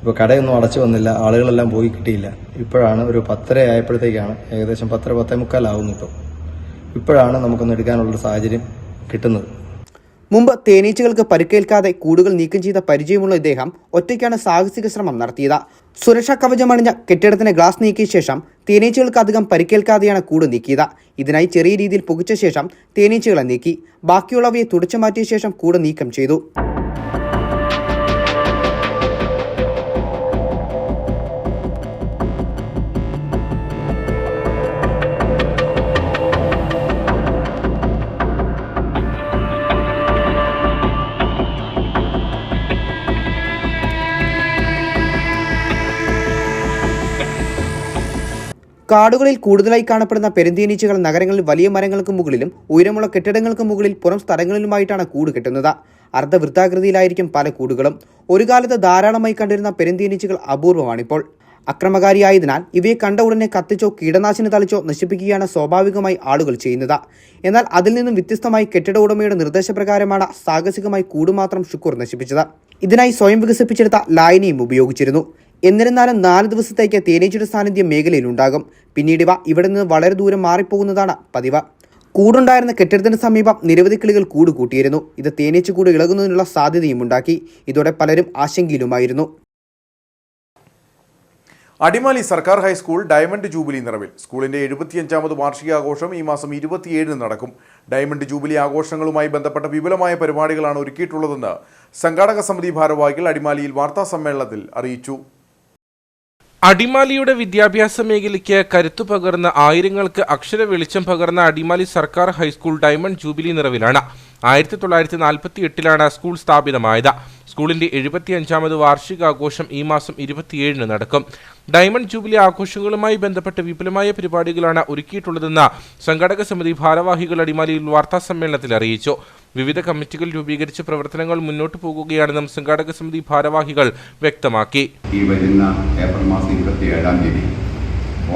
ഇപ്പോൾ കടയൊന്നും അടച്ചു വന്നില്ല, ആളുകളെല്ലാം പോയി കിട്ടിയില്ല. ഇപ്പോഴാണ് ഒരു 10:30 ആയപ്പോഴത്തേക്കാണ്, ഏകദേശം 10:45 ആവുന്നു. ഇപ്പോഴാണ് നമുക്കൊന്ന് എടുക്കാനുള്ളൊരു സാഹചര്യം കിട്ടുന്നത്. മുമ്പ് തേനീച്ചകൾക്ക് പരിക്കേൽക്കാതെ കൂടുകൾ നീക്കം ചെയ്ത പരിചയമുള്ള ഇദ്ദേഹം ഒറ്റയ്ക്കാണ് സാഹസിക ശ്രമം നടത്തിയത്. സുരക്ഷാ കവചമണിഞ്ഞ കെട്ടിടത്തിന് ഗ്ലാസ് നീക്കിയ ശേഷം തേനീച്ചകൾക്ക് അധികം പരിക്കേൽക്കാതെയാണ് കൂട് നീക്കിയത്. ഇതിനായി ചെറിയ രീതിയിൽ പുകച്ച ശേഷം തേനീച്ചകളെ നീക്കി. ബാക്കിയുള്ളവയെ തുടച്ചു മാറ്റിയ ശേഷം കൂട് നീക്കം ചെയ്തു. കാടുകളിൽ കൂടുതലായി കാണപ്പെടുന്ന പെരുന്തേനീച്ചകൾ നഗരങ്ങളിൽ വലിയ മരങ്ങൾക്ക് മുകളിലും ഉയരമുള്ള കെട്ടിടങ്ങൾക്ക് മുകളിൽ പുറം സ്ഥലങ്ങളിലുമായിട്ടാണ് കൂട് കെട്ടുന്നത്. അർദ്ധവൃത്താകൃതിയിലായിരിക്കും പല കൂടുകളും. ഒരു കാലത്ത് ധാരാളമായി കണ്ടിരുന്ന പെരുന്തേനീച്ചകൾ അപൂർവമാണിപ്പോൾ. അക്രമകാരിയായതിനാൽ ഇവയെ കണ്ട ഉടനെ കത്തിച്ചോ കീടനാശിനി തളിച്ചോ നശിപ്പിക്കുകയാണ് സ്വാഭാവികമായി ആളുകൾ ചെയ്യുന്നത്. എന്നാൽ അതിൽ നിന്നും വ്യത്യസ്തമായി കെട്ടിട ഉടമയുടെ നിർദ്ദേശപ്രകാരമാണ് സാഹസികമായി കൂട് മാത്രം ഷുക്കൂർ നശിപ്പിച്ചത്. ഇതിനായി സ്വയം വികസിപ്പിച്ചെടുത്ത ലായനിയും ഉപയോഗിച്ചിരുന്നു. എന്നിരുന്നാലും 4 ദിവസത്തേക്ക് തേനീച്ചയുടെ സാന്നിധ്യം മേഖലയിലുണ്ടാകും. പിന്നീട് ഇവ ഇവിടെ നിന്ന് വളരെ ദൂരം മാറിപ്പോകുന്നതാണ് പതിവ്. കൂടുണ്ടായിരുന്ന കെട്ടിടത്തിന് സമീപം നിരവധി കിളികൾ കൂട് കൂട്ടിയിരുന്നു. ഇത് തേനീച്ചക്കൂട് ഇളകുന്നതിനുള്ള സാധ്യതയും ഉണ്ടാക്കി. ഇതോടെ പലരും ആശങ്കയിലുമായിരുന്നു. അടിമാലി സർക്കാർ ഹൈസ്കൂൾ ഡയമണ്ട് ജൂബിലി നിറവിൽ. സ്കൂളിന്റെ 75ാമത് വാർഷികാഘോഷം ഈ മാസം 27-ന് നടക്കും. ഡയമണ്ട് ജൂബിലി ആഘോഷങ്ങളുമായി ബന്ധപ്പെട്ട വിപുലമായ പരിപാടികളാണ് ഒരുക്കിയിട്ടുള്ളതെന്ന് സംഘാടക സമിതി ഭാരവാഹികൾ അടിമാലിയിൽ വാർത്താസമ്മേളനത്തിൽ അറിയിച്ചു. അടിമാലിയുടെ വിദ്യാഭ്യാസ മേഖലയ്ക്ക് കരുത്തു പകർന്ന ആയിരങ്ങൾക്ക് അക്ഷര വെളിച്ചം പകർന്ന അടിമാലി സർക്കാർ ഹൈസ്കൂൾ ഡയമണ്ട് ജൂബിലി നിറവിലാണ്. 1948 സ്കൂൾ സ്ഥാപിതമായത്. സ്കൂളിന്റെ 75ാമത് വാർഷികാഘോഷം ഈ മാസം 27-ന് നടക്കും. ഡയമണ്ട് ജൂബിലി ആഘോഷങ്ങളുമായി ബന്ധപ്പെട്ട് വിപുലമായ പരിപാടികളാണ് ഒരുക്കിയിട്ടുള്ളതെന്ന് സംഘാടക സമിതി ഭാരവാഹികൾ അടിമാലിയിൽ വാർത്താസമ്മേളനത്തിൽ അറിയിച്ചു. വിവിധ കമ്മിറ്റികൾ രൂപീകരിച്ച് പ്രവർത്തനങ്ങൾ മുന്നോട്ട് പോകുകയാണെന്നും സംഘാടക സമിതി ഭാരവാഹികൾ വ്യക്തമാക്കി. ഈ വരുന്ന ഏപ്രിൽ മാസം 27-ാം തീയതി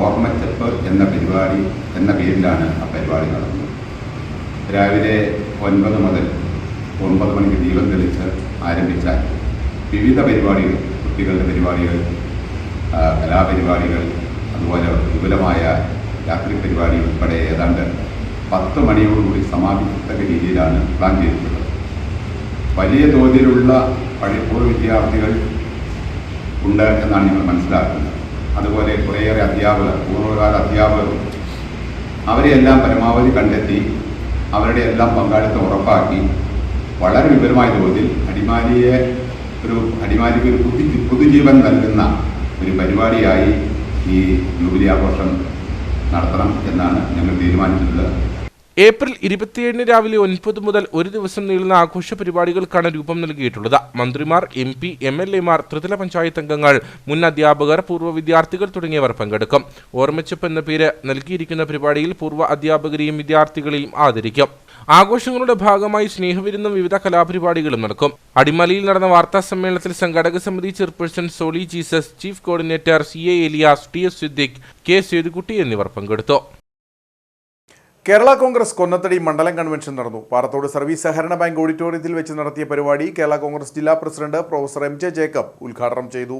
ഓർമ്മച്ചെപ്പ് എന്ന പേരിലാണ് ആ പരിപാടി നടന്നത്. രാവിലെ 9 മുതൽ 9 മണിക്ക് ദീപം തെളിച്ച് ആരംഭിച്ചാൽ വിവിധ പരിപാടികൾ, കുട്ടികളുടെ പരിപാടികൾ, കലാപരിപാടികൾ, അതുപോലെ വിപുലമായ രാത്രി പരിപാടി ഉൾപ്പെടെ ഏതാണ്ട് 10 മണിയോടുകൂടി സമാപിക്കത്തക്ക രീതിയിലാണ് പ്ലാൻ ചെയ്തിട്ടുള്ളത്. വലിയ തോതിലുള്ള പൂർവ്വ വിദ്യാർത്ഥികൾ ഉണ്ട് എന്നാണ് ഞങ്ങൾ മനസ്സിലാക്കുന്നത്. അതുപോലെ കുറേയേറെ അധ്യാപകർ, പൂർവ്വകാല അധ്യാപകരും, അവരെയെല്ലാം പരമാവധി കണ്ടെത്തി അവരുടെ എല്ലാം പങ്കാളിത്തം ഉറപ്പാക്കി വളരെ വിപുലമായ തോതിൽ അടിമാലിക്ക് ഒരു പുതുജീവൻ നൽകുന്ന ഒരു പരിപാടിയായി ഈ ജൂബിലി ആഘോഷം നടത്തണം എന്നാണ് ഞങ്ങൾ തീരുമാനിച്ചിട്ടുള്ളത്. ഏപ്രിൽ 27 രാവിലെ 9 മുതൽ ഒരു ദിവസം നീളുന്ന ആഘോഷ പരിപാടികൾക്കാണ് രൂപം നൽകിയിട്ടുള്ളത്. മന്ത്രിമാർ, MP, MLA മാർ, ത്രിതല പഞ്ചായത്ത് അംഗങ്ങൾ, മുൻ അധ്യാപകർ, പൂർവ്വ വിദ്യാർത്ഥികൾ തുടങ്ങിയവർ പങ്കെടുക്കും. ഓർമ്മച്ചപ്പ് എന്ന പേര് നൽകിയിരിക്കുന്ന പരിപാടിയിൽ പൂർവ്വ അധ്യാപകരെയും വിദ്യാർത്ഥികളെയും ആദരിക്കും. ആഘോഷങ്ങളുടെ ഭാഗമായി സ്നേഹവിരുന്നും വിവിധ കലാപരിപാടികളും നടക്കും. അടിമലയിൽ നടന്ന വാർത്താ സമ്മേളനത്തിൽ സംഘാടക സമിതി chairperson Soly Jesus, chief coordinator CA Elias, TS Siddique, K Sethukutty എന്നിവർ പങ്കെടുത്തു. കേരള കോൺഗ്രസ് കൊന്നത്തടി മണ്ഡലം കൺവെൻഷൻ നടന്നു. പാറത്തോട് സർവീസ് സഹകരണ ബാങ്ക് ഓഡിറ്റോറിയത്തിൽ വെച്ച് നടത്തിയ പരിപാടി കേരള കോൺഗ്രസ് ജില്ലാ പ്രസിഡന്റ് പ്രൊഫസർ MJ ജേക്കബ് ഉദ്ഘാടനം ചെയ്തു.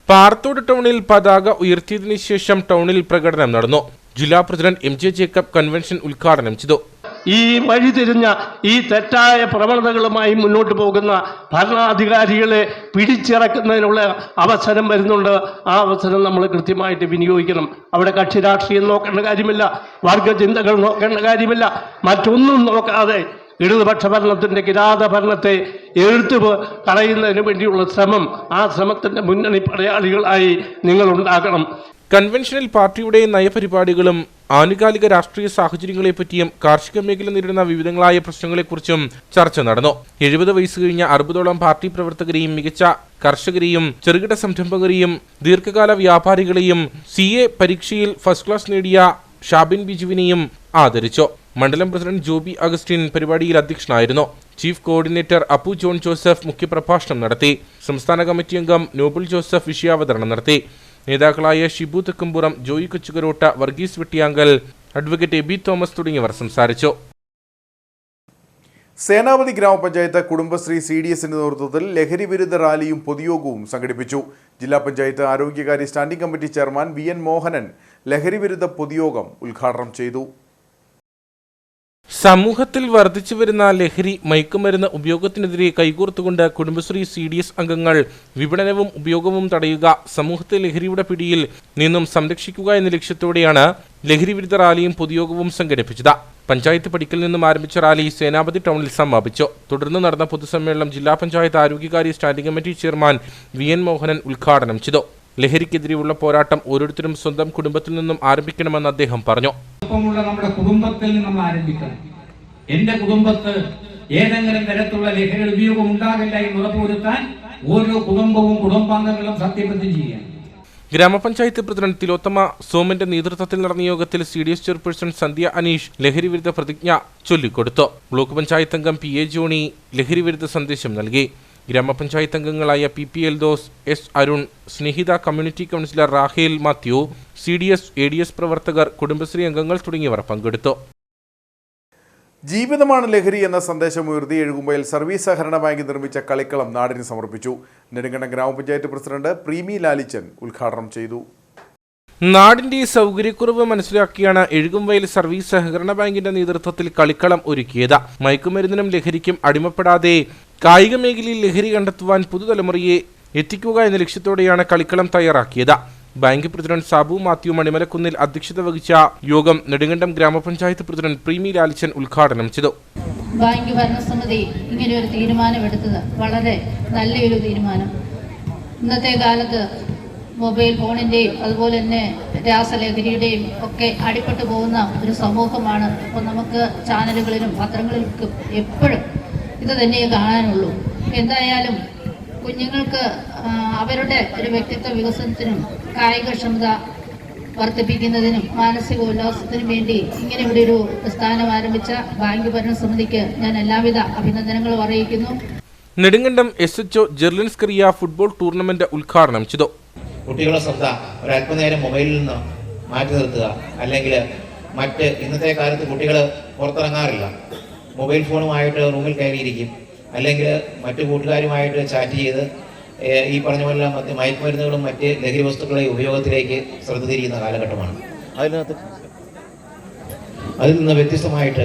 പാറത്തോട് ടൗണിൽ പതാക ഉയർത്തിയതിനു ശേഷം ടൗണിൽ പ്രകടനം നടന്നു. ജില്ലാ പ്രസിഡന്റ് MJ ജേക്കബ് കൺവെൻഷൻ ഉദ്ഘാടനം ചെയ്തു. ഈ വഴിതിരിഞ്ഞ ഈ തെറ്റായ പ്രവണതകളുമായി മുന്നോട്ട് പോകുന്ന ഭരണാധികാരികളെ പിടിച്ചിറക്കുന്നതിനുള്ള അവസരം വരുന്നുണ്ട്. ആ അവസരം നമ്മൾ കൃത്യമായിട്ട് വിനിയോഗിക്കണം. അവിടെ കക്ഷി രാഷ്ട്രീയം നോക്കേണ്ട കാര്യമില്ല, വർഗചിന്തകൾ നോക്കേണ്ട കാര്യമില്ല, മറ്റൊന്നും നോക്കാതെ ഇടതുപക്ഷ ഭരണത്തിൻ്റെ കിരാത ഭരണത്തെ എഴുത്തു കളയുന്നതിന് വേണ്ടിയുള്ള ശ്രമം, ആ ശ്രമത്തിൻ്റെ മുന്നണി പടയാളികളായി നിങ്ങൾ ഉണ്ടാകണം. കൺവെൻഷനിൽ പാർട്ടിയുടെ നയപരിപാടികളും ആനുകാലിക രാഷ്ട്രീയ സാഹചര്യങ്ങളെപ്പറ്റിയും കാർഷിക മേഖല നേരിടുന്ന വിവിധങ്ങളായ പ്രശ്നങ്ങളെക്കുറിച്ചും ചർച്ച നടന്നു. 70 വയസ്സ് കഴിഞ്ഞ 60ഓളം പാർട്ടി പ്രവർത്തകരെയും മികച്ച കർഷകരെയും ചെറുകിട സംരംഭകരെയും ദീർഘകാല വ്യാപാരികളെയും CA പരീക്ഷയിൽ ഫസ്റ്റ് ക്ലാസ് നേടിയ ഷാബിൻ ബിജുവിനെയും ആദരിച്ചു. മണ്ഡലം പ്രസിഡന്റ് ജോബി അഗസ്റ്റിൻ പരിപാടിയിൽ അധ്യക്ഷനായിരുന്നു. Chief coordinator Appu John Joseph മുഖ്യപ്രഭാഷണം നടത്തി. സംസ്ഥാന കമ്മിറ്റി അംഗം നോബിൾ ജോസഫ് വിഷയാവതരണം നടത്തി. നേതാക്കളായ ഷിബു തെക്കുംപുറം, ജോയി കൊച്ചുകരോട്ട, വർഗീസ് വെട്ടിയാങ്കൽ, അഡ്വക്കേറ്റ് എബി തോമസ് തുടങ്ങിയവർ സംസാരിച്ചു. സേനാപതി ഗ്രാമപഞ്ചായത്ത് കുടുംബശ്രീ CDSന്റെ നേതൃത്വത്തിൽ ലഹരി വിരുദ്ധ റാലിയും പൊതുയോഗവും സംഘടിപ്പിച്ചു. ജില്ലാ പഞ്ചായത്ത് ആരോഗ്യകാര്യ standing committee chairman VN Mohanan ലഹരി വിരുദ്ധ പൊതുയോഗം ഉദ്ഘാടനം ചെയ്തു. സമൂഹത്തിൽ വർദ്ധിച്ചു വരുന്ന ലഹരി, മയക്കുമരുന്ന് ഉപയോഗത്തിനെതിരെ കൈകോർത്തുകൊണ്ട് കുടുംബശ്രീ CDS അംഗങ്ങൾ വിപണനവും ഉപയോഗവും തടയുക, സമൂഹത്തെ ലഹരിയുടെ പിടിയിൽ നിന്നും സംരക്ഷിക്കുക എന്ന ലക്ഷ്യത്തോടെയാണ് ലഹരി വിരുദ്ധ റാലിയും പൊതുയോഗവും സംഘടിപ്പിച്ചത്. പഞ്ചായത്ത് പടിക്കൽ നിന്നും ആരംഭിച്ച റാലി സേനാപതി ടൗണിൽ സമാപിച്ചു. തുടർന്ന് നടന്ന പൊതുസമ്മേളനം ജില്ലാ പഞ്ചായത്ത് ആരോഗ്യകാര്യ standing committee chairman VN Mohanan ഉദ്ഘാടനം ചെയ്തു. ലഹരിക്കെതിരെയുള്ള പോരാട്ടം ഓരോരുത്തരും സ്വന്തം കുടുംബത്തിൽ നിന്നും ആരംഭിക്കണമെന്ന് അദ്ദേഹം പറഞ്ഞു. നമ്മുടെ കുടുംബത്തിൽ നിന്ന് നമ്മൾ ആരംഭിക്കണം. എന്റെ കുടുംബത്ത് ഏതെങ്കിലും തരത്തിലുള്ള ലഹരി ഉപയോഗം ഉണ്ടാകില്ല എന്ന് ഉറപ്പുവരുത്താൻ ഓരോ കുടുംബവും കുടുംബാംഗങ്ങളും സത്യപ്രതിജ്ഞ ചെയ്യണം. ഗ്രാമപഞ്ചായത്ത് പ്രസിഡന്റ് തിലോത്തമ സോമന്റെ നേതൃത്വത്തിൽ നടന്ന യോഗത്തിൽ CDS ചെയർപേഴ്സൺ സന്ധ്യ അനീഷ് ലഹരി വിരുദ്ധ പ്രതിജ്ഞ ചൊല്ലിക്കൊടുത്തു. ബ്ലോക്ക് പഞ്ചായത്ത് അംഗം PA ജോണി ലഹരി വിരുദ്ധ സന്ദേശം നൽകി. ഗ്രാമപഞ്ചായത്ത് അംഗങ്ങളായ PP എൽദോസ്, S അരുൺ, സ്നേഹിത, കമ്മ്യൂണിറ്റി കൗൺസിലർ റാഹേൽ മാത്യു, CDS ADS പ്രവർത്തകർ, കുടുംബശ്രീ അംഗങ്ങൾ തുടങ്ങിയവർ പങ്കെടുത്തു. ജീവിതമാണ് ലഹരി എന്ന സന്ദേശം ഉയർത്തി എഴുകുമ്പയിൽ സർവീസ് സഹകരണ ബാങ്ക് നിർമ്മിച്ച കളിക്കളം നാടിന് സമർപ്പിച്ചു. നെടുങ്കണ്ടം ഗ്രാമപഞ്ചായത്ത് പ്രസിഡന്റ് പ്രീമി ലാലിച്ചൻ ഉദ്ഘാടനം ചെയ്തു. നാടിന്റെ സൗകര്യക്കുറവ് മനസ്സിലാക്കിയാണ് എഴുകുംവയൽ സർവീസ് സഹകരണ ബാങ്കിന്റെ നേതൃത്വത്തിൽ കളിക്കളം ഒരുക്കിയത്. മയക്കുമരുന്നിനും ലഹരിക്കും അടിമപ്പെടാതെ കായിക മേഖലയിൽ ലഹരി കണ്ടെത്തുവാൻ പുതുതലമുറയെ എത്തിക്കുക എന്ന ലക്ഷ്യത്തോടെയാണ് കളിക്കളം തയ്യാറാക്കിയത്. ബാങ്ക് പ്രസിഡന്റ് സാബു മാത്യു മണിമലക്കുന്നിൽ അധ്യക്ഷത വഹിച്ച യോഗം നെടുങ്കണ്ടം ഗ്രാമപഞ്ചായത്ത് പ്രസിഡന്റ് പ്രീമി ലാലിച്ചൻ ഉദ്ഘാടനം ചെയ്തു. ബാങ്ക് ഭരണസമിതി ഇങ്ങനെ ഒരു തീരുമാനമെടുത്തത് വളരെ നല്ലൊരു തീരുമാനം. ഇന്നത്തെ കാലത്ത് മൊബൈൽ ഫോണിൻ്റെയും അതുപോലെ തന്നെ രാസലഹരിയുടെയും ഒക്കെ അടിപ്പെട്ടു പോകുന്ന ഒരു സമൂഹമാണ്. അപ്പോൾ നമുക്ക് ചാനലുകളിലും പത്രങ്ങളിലും എപ്പോഴും ഇത് തന്നെ കാണാനുള്ളൂ. എന്തായാലും കുഞ്ഞുങ്ങൾക്ക് അവരുടെ ഒരു വ്യക്തിത്വ വികസനത്തിനും കായികക്ഷമത വർദ്ധിപ്പിക്കുന്നതിനും മാനസിക ഉല്ലാസത്തിനും വേണ്ടി ഇങ്ങനെ ഇവിടെ ഒരു സ്ഥാനം ആരംഭിച്ച ബാങ്ക് ഭരണസമിതിക്ക് ഞാൻ എല്ലാവിധ അഭിനന്ദനങ്ങളും അറിയിക്കുന്നു. നെടുങ്കണ്ടം SHO ജെർലിൻസ് കറിയ ഫുട്ബോൾ ടൂർണമെന്റ് ഉദ്ഘാടനം ചെയ്തു. കുട്ടികളുടെ ശ്രദ്ധ ഒരല്പനേരം മൊബൈലിൽ നിന്ന് മാറ്റി നിർത്തുക. അല്ലെങ്കിൽ ഇന്നത്തെ കാലത്ത് കുട്ടികൾ പുറത്തിറങ്ങാറില്ല. മൊബൈൽ ഫോണുമായിട്ട് റൂമിൽ കയറിയിരിക്കും. അല്ലെങ്കിൽ മറ്റു കൂട്ടുകാരുമായിട്ട് ചാറ്റ് ചെയ്ത് ഈ പറഞ്ഞ പോലെ മയക്കുമരുന്നുകളും മറ്റ് ലഹരി വസ്തുക്കളുടെ ഉപയോഗത്തിലേക്ക് ശ്രദ്ധ തിരിയുന്ന കാലഘട്ടമാണ്. അതിൽ നിന്ന് വ്യത്യസ്തമായിട്ട്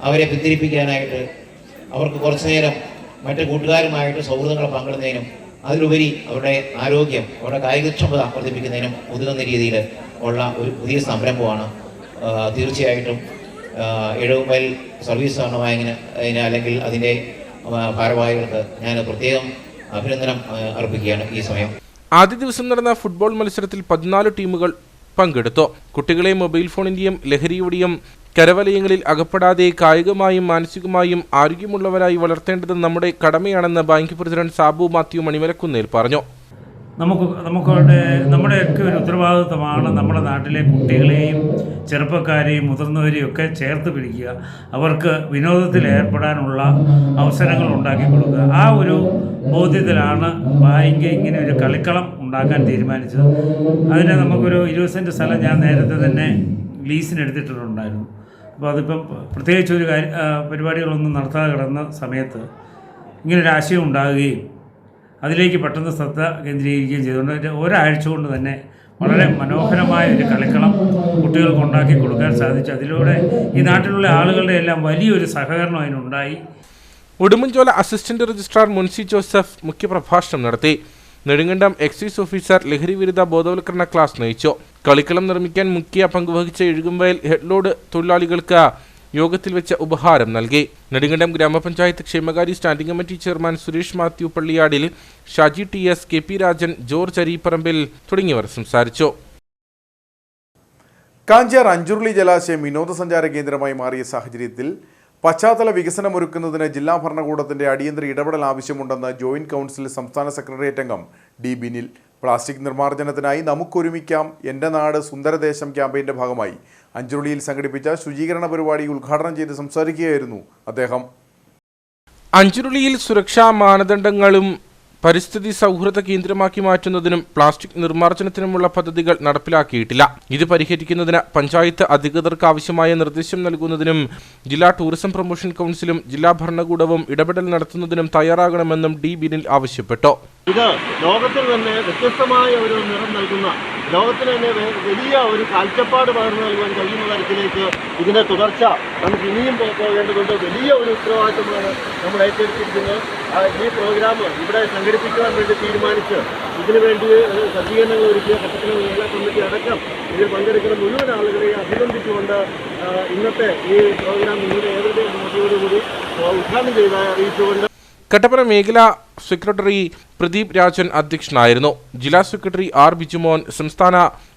അവരെ പിന്തിരിപ്പിക്കാനായിട്ട് അവർക്ക് കുറച്ചു നേരം മറ്റു കൂട്ടുകാരുമായിട്ട് സൗഹൃദങ്ങൾ പങ്കിടുന്നതിനും അതിലുപരി അവരുടെ ആരോഗ്യം, അവരുടെ കായികക്ഷമത വർദ്ധിപ്പിക്കുന്നതിനും ഉതകുന്ന രീതിയിൽ ഉള്ള ഒരു പുതിയ സംരംഭമാണ്. തീർച്ചയായിട്ടും എഴുകുമ്പൽ സർവീസ് സഹകരണ ബാങ്കിന് അല്ലെങ്കിൽ അതിൻ്റെ ഭാരവാഹികൾക്ക് ഞാൻ പ്രത്യേകം അഭിനന്ദനം അർപ്പിക്കുകയാണ് ഈ സമയം. ആദ്യ ദിവസം നടന്ന ഫുട്ബോൾ മത്സരത്തിൽ 14 ടീമുകൾ പങ്കെടുത്തു. കുട്ടികളെ മൊബൈൽ ഫോണിന്റെയും ലഹരിയുടെയും കരവലയങ്ങളിൽ അകപ്പെടാതെ കായികമായും മാനസികമായും ആരോഗ്യമുള്ളവരായി വളർത്തേണ്ടത് നമ്മുടെ കടമയാണെന്ന് ബാങ്ക് പ്രസിഡന്റ് സാബു മാത്യു മണിമലക്കുന്നേൽ പറഞ്ഞു. നമ്മുടെയൊക്കെ ഒരു ഉത്തരവാദിത്വമാണ് നമ്മുടെ നാട്ടിലെ കുട്ടികളെയും ചെറുപ്പക്കാരെയും മുതിർന്നവരെയും ഒക്കെ ചേർത്ത് പിടിക്കുക, അവർക്ക് വിനോദത്തിൽ ഏർപ്പെടാനുള്ള അവസരങ്ങൾ ഉണ്ടാക്കി കൊടുക്കുക. ആ ഒരു ബോധ്യത്തിലാണ് ബാങ്ക് ഇങ്ങനെ ഒരു കളിക്കളം ഉണ്ടാക്കാൻ തീരുമാനിച്ചത്. അതിന് നമുക്കൊരു 20 സെൻറ്റ് സ്ഥലം ഞാൻ നേരത്തെ തന്നെ ലീസിനെടുത്തിട്ടുണ്ടായിരുന്നു. അപ്പോൾ അതിപ്പം പ്രത്യേകിച്ച് ഒരു പരിപാടികളൊന്നും നടത്താതെ കിടന്ന സമയത്ത് ഇങ്ങനൊരു ആശയം ഉണ്ടാകുകയും അതിലേക്ക് പെട്ടെന്ന് ശ്രദ്ധ കേന്ദ്രീകരിക്കുകയും ചെയ്തുകൊണ്ട് ഒരാഴ്ച കൊണ്ട് തന്നെ വളരെ മനോഹരമായ ഒരു കളിക്കളം കുട്ടികൾക്ക് ഉണ്ടാക്കി കൊടുക്കാൻ സാധിച്ചു. അതിലൂടെ ഈ നാട്ടിലുള്ള ആളുകളുടെ എല്ലാം വലിയൊരു സഹകരണം അതിനുണ്ടായി. ഉടുമ്പൻചോല അസിസ്റ്റന്റ് രജിസ്ട്രാർ മുൻസി ജോസഫ് മുഖ്യപ്രഭാഷണം നടത്തി. നെടുങ്കണ്ടം എക്സൈസ് ഓഫീസർ ലഹരി വിരുദ്ധ ബോധവൽക്കരണ ക്ലാസ് നയിച്ചു. കളിക്കളം നിർമ്മിക്കാൻ മുഖ്യ പങ്കുവഹിച്ച എഴുകുംവയൽ ഹെഡ്ലോഡ് തൊഴിലാളികൾക്ക് യോഗത്തിൽ വെച്ച ഉപഹാരം നൽകി. നെടുങ്കണ്ടം ഗ്രാമപഞ്ചായത്ത് ക്ഷേമകാര്യ standing committee chairman Suresh Mathew Palliyadil, Shaji TS, KP Rajan, George Areepparambil തുടങ്ങിയവർ സംസാരിച്ചു. കാഞ്ചാർ അഞ്ചുരുളി ജലാശയം വിനോദസഞ്ചാര കേന്ദ്രമായി മാറിയ സാഹചര്യത്തിൽ പശ്ചാത്തല വികസനമൊരുക്കുന്നതിന് ജില്ലാ ഭരണകൂടത്തിന്റെ അടിയന്തര ഇടപെടൽ ആവശ്യമുണ്ടെന്ന് ജോയിന്റ് കൗൺസിൽ സംസ്ഥാന സെക്രട്ടേറിയറ്റ് അംഗം D. ബിനിൽ. പ്ലാസ്റ്റിക് നിർമ്മാർജ്ജനത്തിനായി നമുക്കൊരുമിക്കാം എൻ്റെ നാട് സുന്ദരദേശം ക്യാമ്പയിൻ്റെ ഭാഗമായി അഞ്ചുരുളിയിൽ സംഘടിപ്പിച്ച ശുചീകരണ പരിപാടി ഉദ്ഘാടനം ചെയ്ത് സംസാരിക്കുകയായിരുന്നു അദ്ദേഹം. അഞ്ചുരുളിയിൽ സുരക്ഷാ മാനദണ്ഡങ്ങളും പരിസ്ഥിതി സൗഹൃദ കേന്ദ്രമാക്കി മാറ്റുന്നതിനും പ്ലാസ്റ്റിക് നിർമ്മാർജ്ജനത്തിനുമുള്ള പദ്ധതികൾ നടപ്പിലാക്കിയിട്ടില്ല. ഇത് പരിഹരിക്കുന്നതിന് പഞ്ചായത്ത് അധികൃതർക്ക് ആവശ്യമായ നിർദ്ദേശം നൽകുന്നതിനും ജില്ലാ ടൂറിസം പ്രൊമോഷൻ കൗൺസിലും ജില്ലാ ഭരണകൂടവും ഇടപെടൽ നടത്തുന്നതിനും തയ്യാറാകണമെന്നും D. ബിനിൽ ആവശ്യപ്പെട്ടു. ഇത് ലോകത്തിൽ തന്നെ വ്യത്യസ്തമായ ഒരു നിറം നൽകുന്ന, ലോകത്തിന് തന്നെ വലിയ ഒരു കാഴ്ചപ്പാട് പകർന്നു നൽകാൻ കഴിയുന്ന തരത്തിലേക്ക് ഇതിൻ്റെ തുടർച്ച നമുക്ക് ഇനിയും പോകേണ്ടതുണ്ട്. വലിയ ഒരു ഉത്തരവാദിത്തമാണ് നമ്മൾ ഏറ്റെടുത്തിരിക്കുന്നത്. ഈ പ്രോഗ്രാം ഇവിടെ സംഘടിപ്പിക്കുവാൻ വേണ്ടി തീരുമാനിച്ച് ഇതിനുവേണ്ടി സജ്ജീകരണങ്ങൾ ഒരുക്കിയ പട്ടണ മേഖലാ കമ്മിറ്റി അടക്കം ഇതിൽ പങ്കെടുക്കുന്ന മുഴുവൻ ആളുകളെയും അഭിനന്ദിച്ചുകൊണ്ട് ഇന്നത്തെ ഈ പ്രോഗ്രാം നിങ്ങളുടെ ഏവരുടെയും അനുമതിയോടുകൂടി ഉദ്ഘാടനം ചെയ്തതായി അറിയിച്ചുകൊണ്ട് കട്ടപ്പന മേഖലാ സെക്രട്ടറി പ്രദീപ് രാജൻ അധ്യക്ഷനായിരുന്നു. ജില്ലാ സെക്രട്ടറി R. ബിജുമോൻ, സംസ്ഥാന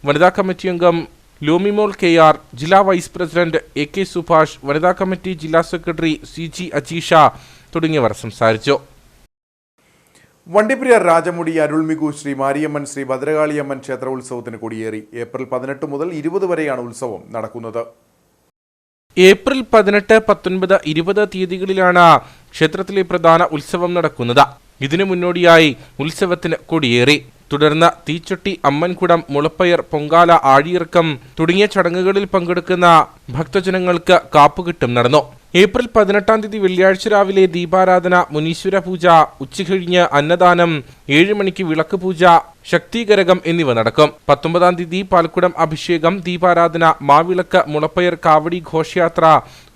വനിതാ കമ്മിറ്റി അംഗം ലോമിമോൾ KR, ജില്ലാ വൈസ് പ്രസിഡന്റ് AK സുഭാഷ്, വനിതാ കമ്മിറ്റി ജില്ലാ സെക്രട്ടറി CG അജീഷ തുടങ്ങിയവർ സംസാരിച്ചു. വണ്ടിപ്പെരിയാർ രാജമുടി അരുൾമികു ശ്രീ മാരിയമ്മൻ ശ്രീ ഭദ്രകാളിയമ്മൻ ക്ഷേത്ര ഉത്സവത്തിന് കൊടിയേറി. ഏപ്രിൽ 18 മുതൽ 20 വരെയാണ് ഉത്സവം നടക്കുന്നത്. ഏപ്രിൽ 18, 19, 20 തീയതികളിലാണ് ക്ഷേത്രത്തിലെ പ്രധാന ഉത്സവം നടക്കുന്നത്. ഇതിനു മുന്നോടിയായി ഉത്സവത്തിന് കൊടിയേറി. തുടർന്ന് തീച്ചട്ടി, അമ്മൻകുടം, മുളപ്പയർ, പൊങ്കാല, ആഴിയിറക്കം തുടങ്ങിയ ചടങ്ങുകളിൽ പങ്കെടുക്കുന്ന ഭക്തജനങ്ങൾക്ക് കാപ്പുകിട്ടും നടന്നു. ഏപ്രിൽ 18 തീയതി വെള്ളിയാഴ്ച രാവിലെ ദീപാരാധന, മുനീശ്വര പൂജ, ഉച്ചകഴിഞ്ഞ് അന്നദാനം, 7 മണിക്ക് വിളക്ക് പൂജ, ശക്തീകരകം എന്നിവ നടക്കും. 19 തീയതി പാൽക്കുടം അഭിഷേകം, ദീപാരാധന, മാവിളക്ക്, മുളപ്പയർ, കാവടി ഘോഷയാത്ര,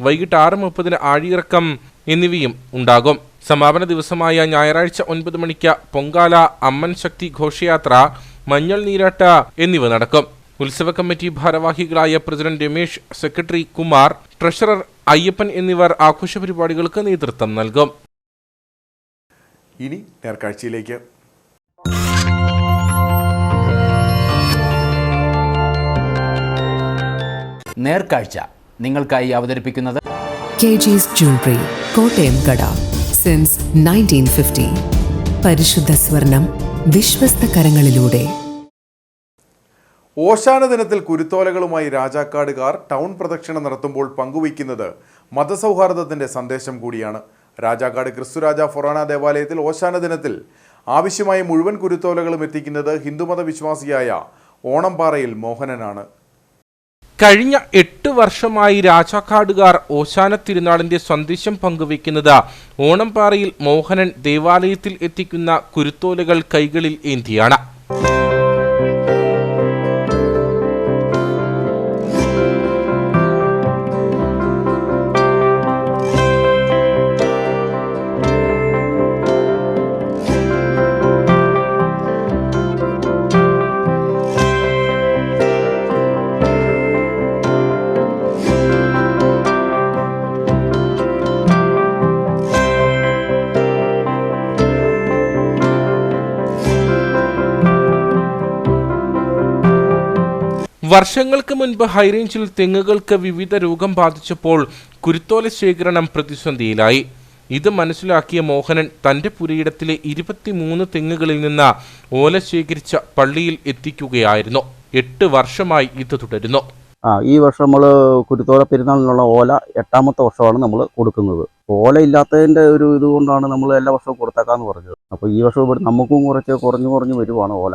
വൈകിട്ട് 6:30 ആഴിയിറക്കം എന്നിവയും ഉണ്ടാകും. സമാപന ദിവസമായ ഞായറാഴ്ച 9 മണിക്ക് പൊങ്കാല, അമ്മൻ ശക്തി ഘോഷയാത്ര, മഞ്ഞൾ നീരാട്ട് എന്നിവ നടക്കും. ഉത്സവ കമ്മിറ്റി ഭാരവാഹികളായ president Ramesh, secretary Kumar, treasurer Ayyappan എന്നിവർ ആഘോഷ പരിപാടികൾക്ക് നേതൃത്വം നൽകും. ഇനി നേർക്കാഴ്ചയിലേക്ക്. നേർക്കാഴ്ച നിങ്ങൾക്കായി അവതരിപ്പിക്കുന്നത് KG's Jewelry, കോട്ടയം കട. സിൻസ് 1950. പരിശുദ്ധ സ്വർണം വിശ്വസ്ത കരങ്ങളിലൂടെ. ഓശാന ദിനത്തിൽ കുരുത്തോലകളുമായി രാജാക്കാടുകാർ ടൗൺ പ്രദക്ഷിണം നടത്തുമ്പോൾ പങ്കുവയ്ക്കുന്നത് മതസൗഹാർദ്ദത്തിന്റെ സന്ദേശം കൂടിയാണ്. രാജാക്കാട് ക്രിസ്തുരാജ ഫൊറാന ദേവാലയത്തിൽ ഓശാന ദിനത്തിൽ ആവശ്യമായ മുഴുവൻ കുരുത്തോലകളും എത്തിക്കുന്നത് ഹിന്ദുമത വിശ്വാസിയായ ഓണംപാറയിൽ മോഹനനാണ്. കഴിഞ്ഞ 8 വർഷമായി രാജാക്കാടുകാർ ഓശാന തിരുനാളിന്റെ സന്ദേശം പങ്കുവയ്ക്കുന്നത് ഓണംപാറയിൽ മോഹനൻ ദേവാലയത്തിൽ എത്തിക്കുന്ന കുരുത്തോലകൾ കൈകളിൽ ഏന്തിയാണ്. വർഷങ്ങൾക്ക് മുൻപ് ഹൈറേഞ്ചിൽ തെങ്ങുകൾക്ക് വിവിധ രോഗം ബാധിച്ചപ്പോൾ കുരുത്തോല ശേഖരണം പ്രതിസന്ധിയിലായി. ഇത് മനസ്സിലാക്കിയ മോഹനൻ തന്റെ പുരയിടത്തിലെ 23 തെങ്ങുകളിൽ നിന്ന് ഓല ശേഖരിച്ച പള്ളിയിൽ എത്തിക്കുകയായിരുന്നു. 8 വർഷമായി ഇത് തുടരുന്നു. ഈ വർഷം നമ്മൾ കുരുത്തോല പെരുന്നാളിനുള്ള ഓല 8ാമത്തെ വർഷമാണ് നമ്മൾ കൊടുക്കുന്നത്. ഓല ഇല്ലാത്തതിൻ്റെ ഒരു ഇതുകൊണ്ടാണ് നമ്മൾ എല്ലാ വർഷവും കൊടുത്തേക്കാന്ന് പറഞ്ഞത്. അപ്പോൾ ഈ വർഷം ഇവിടെ നമുക്കും കുറഞ്ഞു വരുവാണ് ഓല.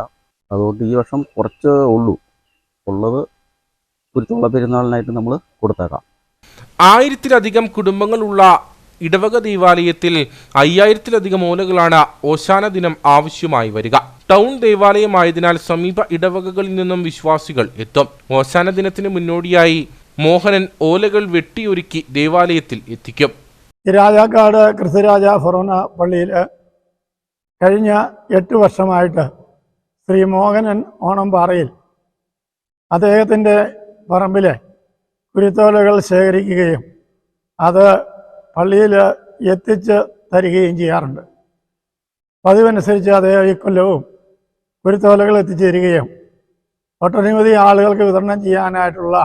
അതുകൊണ്ട് ഈ വർഷം കുറച്ച് ഉള്ളത് കുരുത്തോല പെരുന്നാളിനായിട്ട് നമ്മൾ കൊടുത്തേക്കാം. 1000-ലധികം കുടുംബങ്ങളുള്ള ഇടവക ദേവാലയത്തിൽ 5000-ലധികം ഓലകളാണ് ഓശാന ദിനം ആവശ്യമായി വരിക. ടൗൺ ദേവാലയമായതിനാൽ സമീപ ഇടവകകളിൽ നിന്നും വിശ്വാസികൾ എത്തും. ഓശാന ദിനത്തിന് മുന്നോടിയായി മോഹനൻ ഓലകൾ വെട്ടിയൊരുക്കി ദേവാലയത്തിൽ എത്തിക്കും. രാജാക്കാട് ക്രിസ്തുരാജ ഫൊറോന പള്ളിയിൽ കഴിഞ്ഞ 8 വർഷമായിട്ട് ശ്രീ മോഹനൻ ഓണംപാറയിൽ അദ്ദേഹത്തിൻ്റെ പറമ്പിൽ കുരുത്തോലകൾ ശേഖരിക്കുകയും അത് പള്ളിയിൽ എത്തിച്ച് തരികയും ചെയ്യാറുണ്ട്. പതിവനുസരിച്ച് അദ്ദേഹം ഇക്കൊല്ലവും കുരുത്തോലകൾ എത്തിച്ചു തരികയും ഒട്ടനവധി ആളുകൾക്ക് വിതരണം ചെയ്യാനായിട്ടുള്ള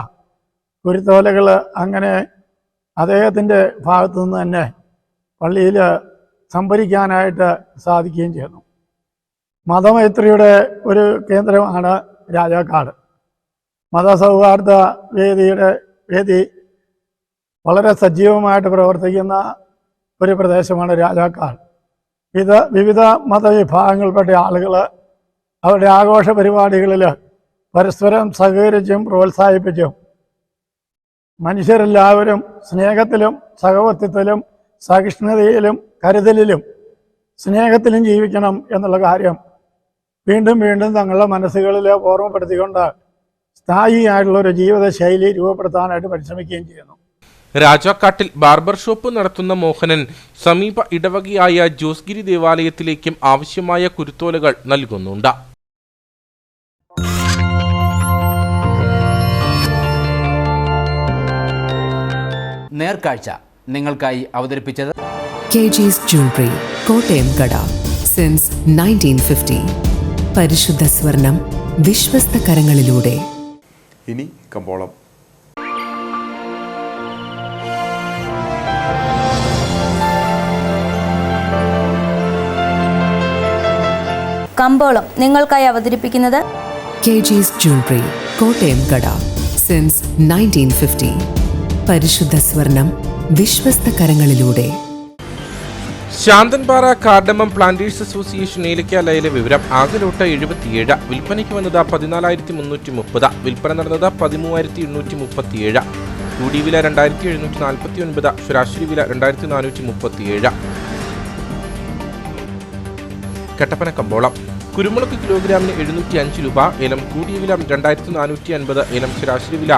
കുരുത്തോലകൾ അങ്ങനെ അദ്ദേഹത്തിൻ്റെ ഭാഗത്തു നിന്ന് തന്നെ പള്ളിയിൽ സംഭരിക്കാനായിട്ട് സാധിക്കുകയും ചെയ്യുന്നു. മതമൈത്രിയുടെ ഒരു കേന്ദ്രമാണ് രാജാക്കാട്. മതസൗഹാർദ്ദ വേദി വളരെ സജീവമായിട്ട് പ്രവർത്തിക്കുന്ന ഒരു പ്രദേശമാണ് രാജാക്കാട്. വിവിധ മതവിഭാഗങ്ങളിൽപ്പെട്ട ആളുകൾ അവരുടെ ആഘോഷ പരിപാടികളിൽ പരസ്പരം സഹകരിച്ചും പ്രോത്സാഹിപ്പിച്ചും മനുഷ്യരെല്ലാവരും സ്നേഹത്തിലും സഹവർത്തിത്വത്തിലും സഹിഷ്ണുതയിലും കരുതലിലും സ്നേഹത്തിലും ജീവിക്കണം എന്നുള്ള കാര്യം വീണ്ടും തങ്ങളുടെ മനസ്സുകളിൽ ഓർമ്മപ്പെടുത്തിക്കൊണ്ട് സ്ഥായിയായിട്ടുള്ളൊരു ജീവിതശൈലി രൂപപ്പെടുത്താനായിട്ട് പരിശ്രമിക്കുകയും ചെയ്യുന്നു. രാജാക്കാട്ടിൽ ബാർബർ ഷോപ്പ് നടത്തുന്ന മോഹനൻ സമീപ ഇടവകയായ ജോസ്ഗിരി ദേവാലയത്തിലേക്കും ആവശ്യമായ കുരുത്തോലകൾ നൽകുന്നുണ്ട്. നേർക്കാഴ്ച നിങ്ങൾക്കായി അവതരിപ്പിച്ചത് KG's Jewelry, കോട്ടയം കട. സിൻസ് 1950. പരിശുദ്ധ സ്വർണം വിശ്വസ്ത കരങ്ങളിലൂടെ. ഇനി കമ്പോളം. കമ്പോളം നിങ്ങൾക്കായി അവതരിപ്പിക്കുന്നത് KG's Jewelry, കോട്ടയം കട. സിൻസ് 1950. പരിശുദ്ധ സ്വർണം വിശ്വസ്ത കരങ്ങളിലൂടെ. ശാന്തൻപാറ കാർഡമം പ്ലാന്റേഴ്സ് അസോസിയേഷൻ ഏലക്കാലയിലെ വിവരം. ആകെ ലോട്ട് 77. വിൽപ്പനയ്ക്ക് വന്നത് 14,330. വിൽപ്പന നടന്നത് 13,837. കൂടിയ വില 2,749. ശരാശരി വില 2,437. കട്ടപ്പന കമ്പോളം. കുരുമുളക് കിലോഗ്രാമിന് 705 രൂപ. ഏലം കൂടിയ വില 2,450. ഏലം ശരാശരി വില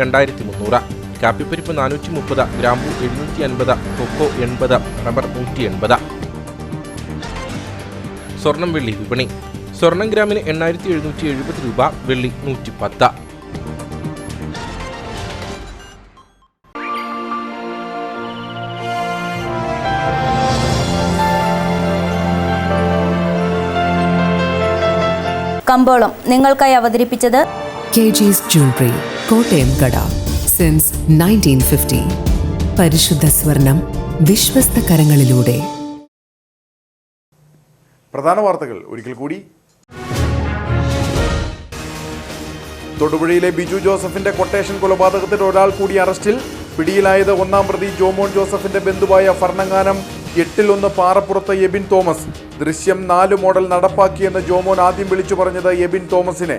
2,300. കാപ്പിപ്പരിപ്പ് 430. ഗ്രാമ്പു 750. കൊക്കോ 80. റബ്ബർ 180. സ്വർണം വെള്ളി വിപണി. സ്വർണം ഗ്രാമിന് 8,770 രൂപ. വെള്ളി 110. കമ്പോളം നിങ്ങൾക്കായി അവതരിപ്പിച്ചത് KG's Jewelry, കോട്ടയം കട. സിൻസ് 1950. പരിശുദ്ധ സ്വർണം വിശ്വസ്ത കരങ്ങളിലൂടെ. പ്രധാന വാർത്തകൾ ഒരിക്കൽ കൂടി. തൊടുപുഴയിലെ ബിജു ജോസഫിന്റെ കൊട്ടേഷൻ കൊലപാതകത്തിൽ ഒരാൾ കൂടി അറസ്റ്റിൽ. പിടിയിലായത് 1-ാം പ്രതി ജോമോൻ ജോസഫിന്റെ ബന്ധുവായ ഫർണങ്ങാനം 8-1 പാറപ്പുറത്ത് എബിൻ തോമസ്. ദൃശ്യം 4 മോഡൽ നടപ്പാക്കിയെന്ന് ജോമോൻ ആദ്യം വിളിച്ചു പറഞ്ഞത് എബിൻ തോമസിനെ.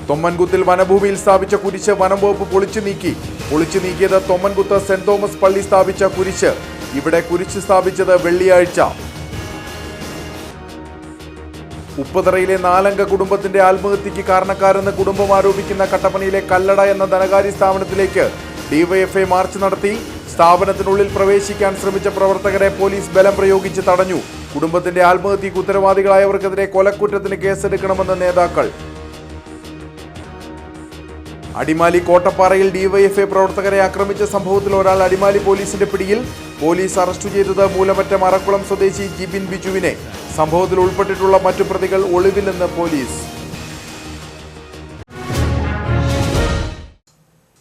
തൊമ്മൻകുത്തിൽ വനഭൂമിയിൽ സ്ഥാപിച്ച കുരിശ് വനം വകുപ്പ് പൊളിച്ചു നീക്കിയത് തൊമ്മൻകുത്ത് സെന്റ് തോമസ് പള്ളി സ്ഥാപിച്ച കുരിശ്. ഇവിടെ കുരിശ് സ്ഥാപിച്ചത് വെള്ളിയാഴ്ച. ഉപ്പുതറയിലെ 4-അംഗ കുടുംബത്തിന്റെ ആത്മഹത്യക്ക് കാരണക്കാരെന്ന് കുടുംബം ആരോപിക്കുന്ന കട്ടപ്പനയിലെ കല്ലട എന്ന ധനകാര്യ സ്ഥാപനത്തിലേക്ക് ഡിവൈഎഫ്ഐ മാർച്ച് നടത്തി. സ്ഥാപനത്തിനുള്ളിൽ പ്രവേശിക്കാൻ ശ്രമിച്ച പ്രവർത്തകരെ പോലീസ് ബലം പ്രയോഗിച്ച് തടഞ്ഞു. കുടുംബത്തിന്റെ ആത്മഹത്യക്ക് ഉത്തരവാദികളായവർക്കെതിരെ കൊലക്കുറ്റത്തിന് കേസെടുക്കണമെന്ന് നേതാക്കൾ. അടിമാലി കോട്ടപ്പാറയിൽ ഡിവൈഎഫ്ഐ പ്രവർത്തകരെ ആക്രമിച്ച സംഭവത്തിൽ ഒരാൾ അടിമാലി പോലീസിന്റെ പിടിയിൽ. പോലീസ് അറസ്റ്റ് ചെയ്തത് മൂലമറ്റം അറക്കുളം സ്വദേശി ജിബിൻ ബിജുവിനെ. സംഭവത്തിൽ ഉൾപ്പെട്ടിട്ടുള്ള മറ്റു പ്രതികൾ ഒളിവിലെന്ന് പോലീസ്.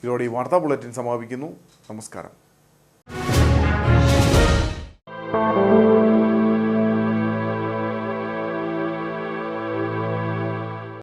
ഇതോടെ ഈ വാർത്താ ബുള്ളറ്റിൻ സമാപിക്കുന്നു. നമസ്കാരം.